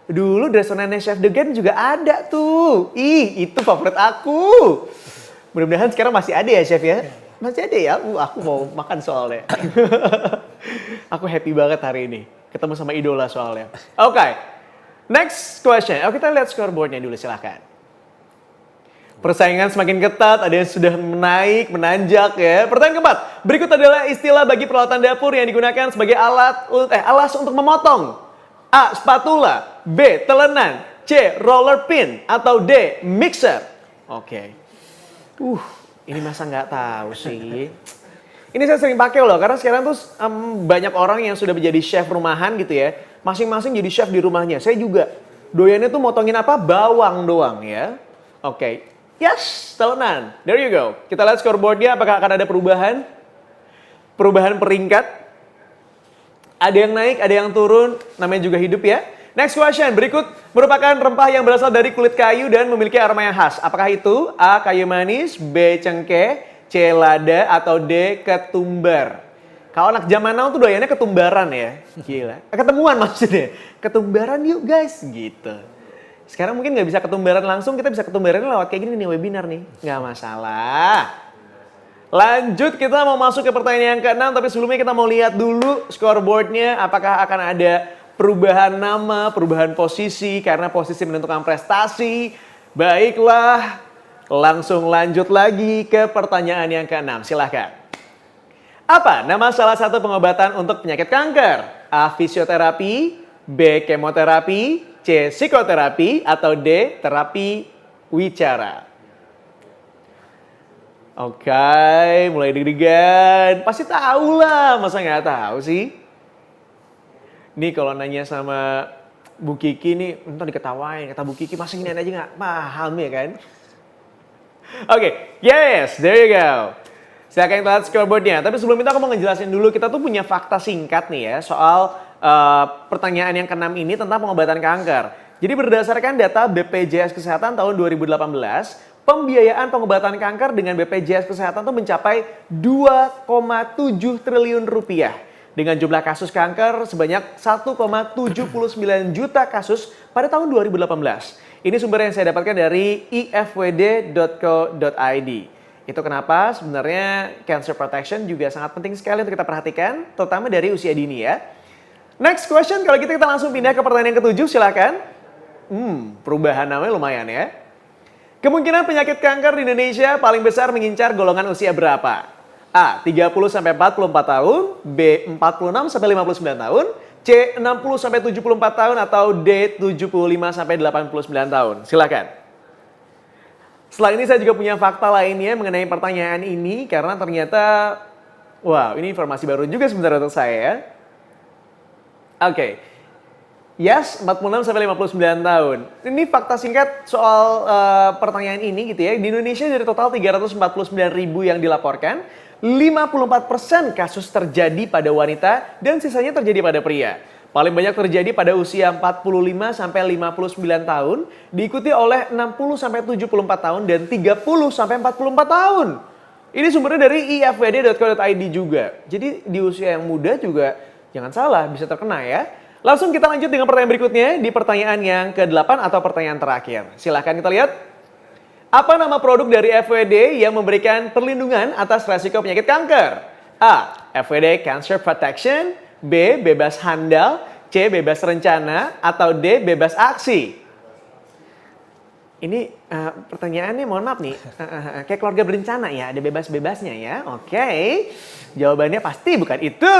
Dulu di restorannya Chef Degen juga ada tuh. Itu favorit aku. Mudah-mudahan sekarang masih ada ya Chef ya. Masih ada ya? Aku mau makan soalnya. Aku happy banget hari ini. Ketemu sama idola soalnya. Oke. Next question. Kita lihat scoreboardnya dulu, silahkan. Persaingan semakin ketat, ada yang sudah menanjak ya. Pertanyaan keempat. Berikut adalah istilah bagi peralatan dapur yang digunakan sebagai alas untuk memotong. A. Spatula, B. Telenan, C. Roller pin, atau D. Mixer. Oke. Ini masa nggak tahu sih. Ini saya sering pakai loh, karena sekarang tuh banyak orang yang sudah menjadi chef rumahan gitu ya. Masing-masing jadi chef di rumahnya. Saya juga. Doyannya tuh motongin apa? Bawang doang ya. Oke. Yes, telenan. There you go. Kita lihat scoreboardnya, apakah akan ada perubahan? Perubahan peringkat. Ada yang naik, ada yang turun. Namanya juga hidup ya. Next question. Berikut merupakan rempah yang berasal dari kulit kayu dan memiliki aroma yang khas. Apakah itu A. Kayu manis, B. Cengkeh, C. Lada, atau D. Ketumbar? Kalau anak zaman now tuh doyannya ketumbaran ya. Gila. Ketemuan maksudnya. Ketumbaran yuk guys, gitu. Sekarang mungkin nggak bisa ketumbaran langsung, kita bisa ketumbaran lewat kayak gini nih, webinar nih. Nggak masalah. Lanjut, kita mau masuk ke pertanyaan yang ke-6, tapi sebelumnya kita mau lihat dulu scoreboardnya. Apakah akan ada perubahan nama, perubahan posisi, karena posisi menentukan prestasi. Baiklah, langsung lanjut lagi ke pertanyaan yang ke-6. Silahkan. Apa nama salah satu pengobatan untuk penyakit kanker? A. Fisioterapi, B. Kemoterapi, C. Psikoterapi, atau D. Terapi wicara? Oke, mulai deg-degan. Pasti tahu lah, masa nggak tahu sih? Nih kalau nanya sama Bu Kiki nih, ntar diketawain. Kata Bu Kiki, masa ini aja nggak paham ya kan? Oke, yes, there you go. Silahkan kita lihat scoreboardnya. Tapi sebelum itu aku mau ngejelasin dulu, kita tuh punya fakta singkat nih ya soal pertanyaan yang ke-6 ini tentang pengobatan kanker. Jadi berdasarkan data BPJS Kesehatan tahun 2018, pembiayaan pengobatan kanker dengan BPJS Kesehatan tuh mencapai 2,7 triliun rupiah. Dengan jumlah kasus kanker sebanyak 1,79 juta kasus pada tahun 2018. Ini sumber yang saya dapatkan dari ifwd.co.id. Itu kenapa sebenarnya cancer protection juga sangat penting sekali untuk kita perhatikan, terutama dari usia dini ya. Next question, kalau kita langsung pindah ke pertanyaan yang ke-7, silakan. Perubahan namanya lumayan ya. Kemungkinan penyakit kanker di Indonesia paling besar mengincar golongan usia berapa? A. 30-44 tahun, B. 46-59 tahun, C. 60-74 tahun, atau D. 75-89 tahun. Silakan. Setelah ini saya juga punya fakta lainnya mengenai pertanyaan ini karena ternyata, wow, ini informasi baru juga sebenarnya untuk saya. Oke. Yes, 46-59 tahun. Ini fakta singkat soal pertanyaan ini gitu ya. Di Indonesia dari total 349.000 yang dilaporkan, 54% kasus terjadi pada wanita dan sisanya terjadi pada pria. Paling banyak terjadi pada usia 45-59 tahun, diikuti oleh 60-74 tahun dan 30-44 tahun. Ini sumbernya dari ifwd.co.id juga. Jadi di usia yang muda juga jangan salah, bisa terkena ya. Langsung kita lanjut dengan pertanyaan berikutnya di pertanyaan yang ke-8 atau pertanyaan terakhir. Silahkan kita lihat. Apa nama produk dari FWD yang memberikan perlindungan atas resiko penyakit kanker? A. FWD Cancer Protection. B. Bebas handal. C. Bebas rencana. Atau D. Bebas aksi. Ini pertanyaannya mohon maaf nih. Kayak keluarga berencana ya, ada bebas-bebasnya ya. Oke. Jawabannya pasti bukan itu.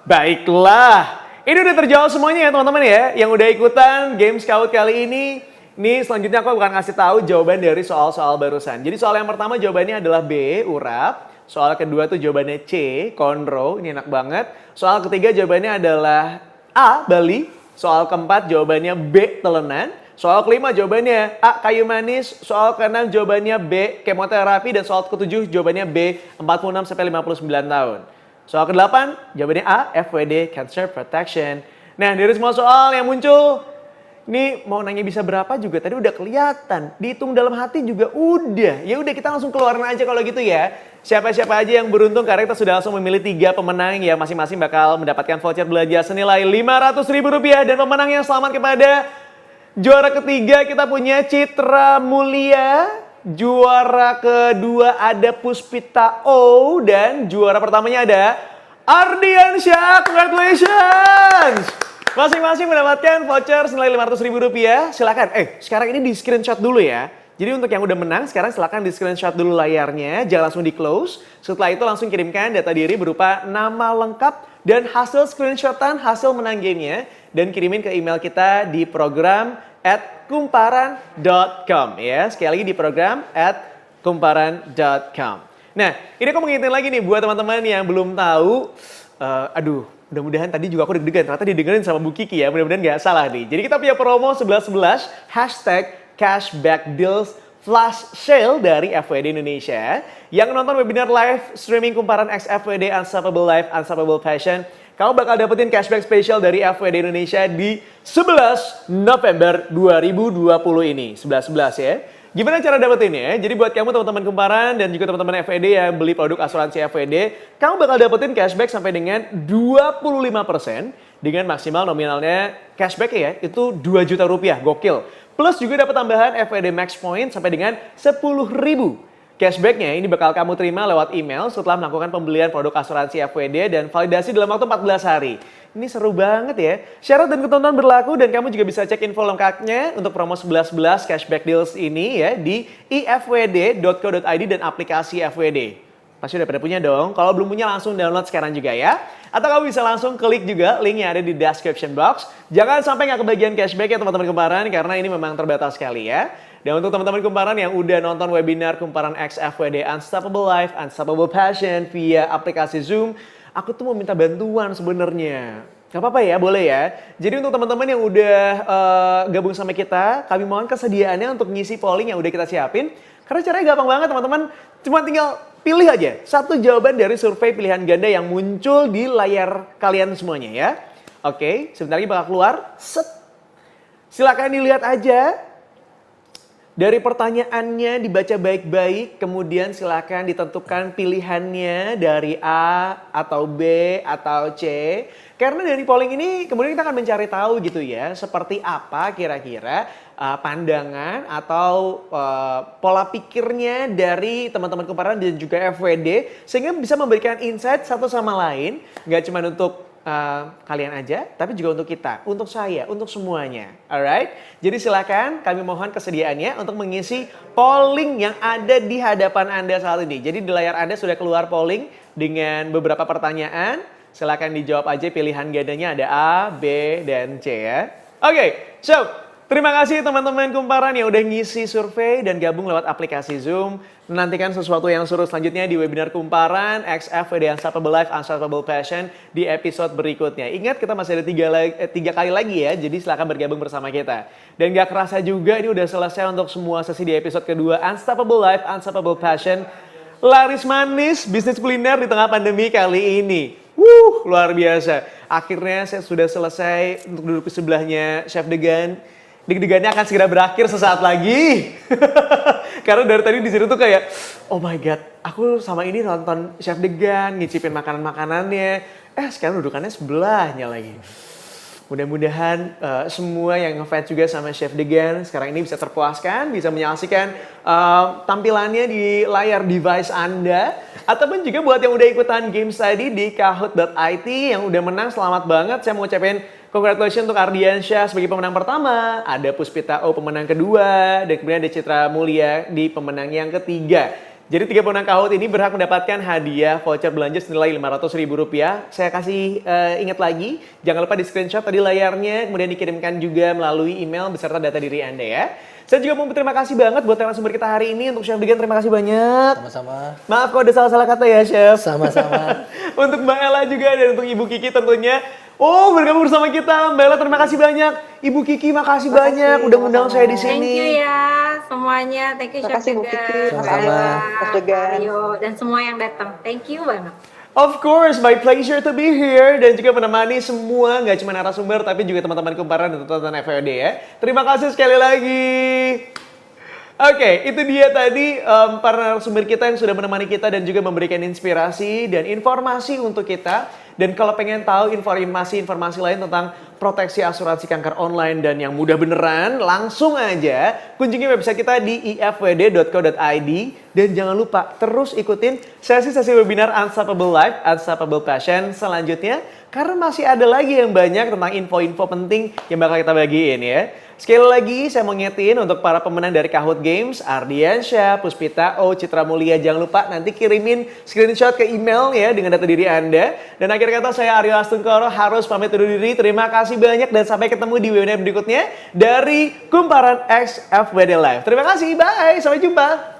Baiklah. Ini udah terjawab semuanya ya teman-teman ya. Yang udah ikutan Game Scout kali ini. Nih selanjutnya aku akan kasih tahu jawaban dari soal-soal barusan. Jadi soal yang pertama jawabannya adalah B, urap. Soal kedua tuh jawabannya C, konro. Ini enak banget. Soal ketiga jawabannya adalah A, Bali. Soal keempat jawabannya B, telenan. Soal kelima jawabannya A, kayu manis. Soal keenam jawabannya B, kemoterapi. Dan soal ketujuh jawabannya B, 46-59 tahun. Soal ke-8 jawabannya A, FWD Cancer Protection. Nah dari semua soal yang muncul, ini mau nanya bisa berapa juga tadi udah kelihatan. Dihitung dalam hati juga udah. Ya udah kita langsung keluarin aja kalau gitu ya. Siapa-siapa aja yang beruntung karena kita sudah langsung memilih 3 pemenang yang masing-masing bakal mendapatkan voucher belanja senilai Rp500.000. Dan pemenang yang selamat kepada juara ketiga kita punya Citra Mulia. Juara kedua ada Puspita O. Dan juara pertamanya ada Ardiansyah. Congratulations! Masing-masing mendapatkan voucher senilai Rp500.000. Silakan. Sekarang ini di screenshot dulu ya. Jadi untuk yang udah menang, sekarang silakan di screenshot dulu layarnya. Jangan langsung di close. Setelah itu langsung kirimkan data diri berupa nama lengkap dan hasil screenshotan hasil menang gamenya. Dan kirimin ke email kita di program@kumparan.com ya. Sekali lagi di program@kumparan.com. Nah, ini aku mengingetin lagi nih buat teman-teman yang belum tahu. Mudah-mudahan tadi juga aku deg-degan, ternyata didengerin sama Bu Kiki ya, mudah-mudahan nggak salah nih. Jadi kita punya promo 1111 #cashbackdeals flash sale dari FWD Indonesia. Yang nonton webinar live streaming kumparan X FWD Unstoppable Life, Unstoppable Passion, kamu bakal dapetin cashback spesial dari FWD Indonesia di 11 November 2020 ini. 11-11 ya. Gimana cara dapetinnya? Jadi buat kamu teman-teman kumparan dan juga teman-teman FWD yang beli produk asuransi FWD, kamu bakal dapetin cashback sampai dengan 25% dengan maksimal nominalnya cashback ya, itu Rp2 juta, gokil. Plus juga dapat tambahan FWD Max Point sampai dengan 10.000. Cashbacknya ini bakal kamu terima lewat email setelah melakukan pembelian produk asuransi FWD dan validasi dalam waktu 14 hari. Ini seru banget ya. Syarat dan ketentuan berlaku dan kamu juga bisa cek info lengkapnya untuk promo 1111 cashback deals ini ya di ifwd.co.id dan aplikasi FWD. Pasti udah pada punya dong. Kalau belum punya langsung download sekarang juga ya. Atau kamu bisa langsung klik juga link yang ada di description box. Jangan sampai nggak kebagian cashback ya teman-teman kumparan karena ini memang terbatas sekali ya. Dan untuk teman-teman kumparan yang udah nonton webinar kumparan X FWD Unstoppable Life, Unstoppable Passion via aplikasi Zoom, aku tuh mau minta bantuan sebenarnya. Gak apa-apa ya, boleh ya. Jadi untuk teman-teman yang udah gabung sama kita, kami mohon kesediaannya untuk ngisi polling yang udah kita siapin. Karena caranya gampang banget teman-teman, cuma tinggal pilih aja satu jawaban dari survei pilihan ganda yang muncul di layar kalian semuanya ya. Oke, sebentar lagi bakal keluar. Set. Silakan dilihat aja. Dari pertanyaannya dibaca baik-baik, kemudian silakan ditentukan pilihannya dari A atau B atau C. Karena dari polling ini kemudian kita akan mencari tahu gitu ya, seperti apa kira-kira pandangan atau pola pikirnya dari teman-teman kumparan dan juga FWD. Sehingga bisa memberikan insight satu sama lain, nggak cuma untuk kalian aja, tapi juga untuk kita, untuk saya, untuk semuanya. Alright? Jadi silakan kami mohon kesediaannya untuk mengisi polling yang ada di hadapan Anda saat ini. Jadi di layar Anda sudah keluar polling dengan beberapa pertanyaan. Silakan dijawab aja pilihan gandanya ada A, B, dan C ya. Oke, so terima kasih teman-teman kumparan yang udah ngisi survei dan gabung lewat aplikasi Zoom. Nantikan sesuatu yang seru selanjutnya di webinar kumparan X FWD Unstoppable Life, Unstoppable Passion di episode berikutnya. Ingat kita masih ada 3 kali lagi ya, jadi silakan bergabung bersama kita. Dan gak kerasa juga ini udah selesai untuk semua sesi di episode kedua Unstoppable Life, Unstoppable Passion. Laris manis bisnis kuliner di tengah pandemi kali ini. Luar biasa. Akhirnya saya sudah selesai untuk duduk di sebelahnya Chef Degan. Deg-degannya akan segera berakhir sesaat lagi. Karena dari tadi di situ tuh kayak, oh my god, aku sama ini nonton Chef Degan, ngicipin makanan-makanannya. Sekarang dudukannya sebelahnya lagi. Mudah-mudahan semua yang ngefans juga sama Chef Degan sekarang ini bisa terpuaskan, bisa menyaksikan tampilannya di layar device Anda. Ataupun juga buat yang udah ikutan games tadi di kahoot.it yang udah menang, selamat banget. Saya mau ucapin congratulations untuk Ardiansyah sebagai pemenang pertama, ada Puspita O pemenang kedua, dan kemudian ada Citra Mulia di pemenang yang ketiga. Jadi 3 pemenang Kahoot ini berhak mendapatkan hadiah voucher belanja senilai Rp500.000. Saya kasih ingat lagi, jangan lupa di screenshot tadi layarnya, kemudian dikirimkan juga melalui email beserta data diri Anda ya. Saya juga mau berterima kasih banget buat narasumber kita hari ini. Untuk Chef Degan, terima kasih banyak. Sama-sama. Maaf kalau ada salah-salah kata ya, Chef. Sama-sama. Untuk Mbak Ella juga dan untuk Ibu Kiki tentunya. Oh, bergabung bersama kita. Mbak Ella, terima kasih banyak. Ibu Kiki, makasih banyak udah ngundang saya di sini. Thank you ya semuanya. Thank you Chef Degan, Sama-sama. Chef Degan. Mario, dan semua yang datang. Thank you banget. Of course, my pleasure to be here dan juga menemani semua, nggak cuma narasumber tapi juga teman-teman kumparan dan tonton FWD ya. Terima kasih sekali lagi. Oke, itu dia tadi para narasumber kita yang sudah menemani kita dan juga memberikan inspirasi dan informasi untuk kita. Dan kalau pengen tahu informasi-informasi lain tentang proteksi asuransi kanker online dan yang mudah beneran, langsung aja kunjungi website kita di ifwd.co.id. Dan jangan lupa terus ikutin sesi-sesi webinar Unstoppable Life, Unstoppable Passion selanjutnya. Karena masih ada lagi yang banyak tentang info-info penting yang bakal kita bagiin ya. Sekali lagi saya mau ngingetin untuk para pemenang dari Kahoot Games, Ardiansyah, Puspita O, Citra Mulia, jangan lupa nanti kirimin screenshot ke email ya dengan data diri Anda. Dan akhir kata saya Aryo Astungkoro harus pamit undur diri. Terima kasih banyak dan sampai ketemu di webinar berikutnya dari Kumparan X FWD Live. Terima kasih, bye, sampai jumpa.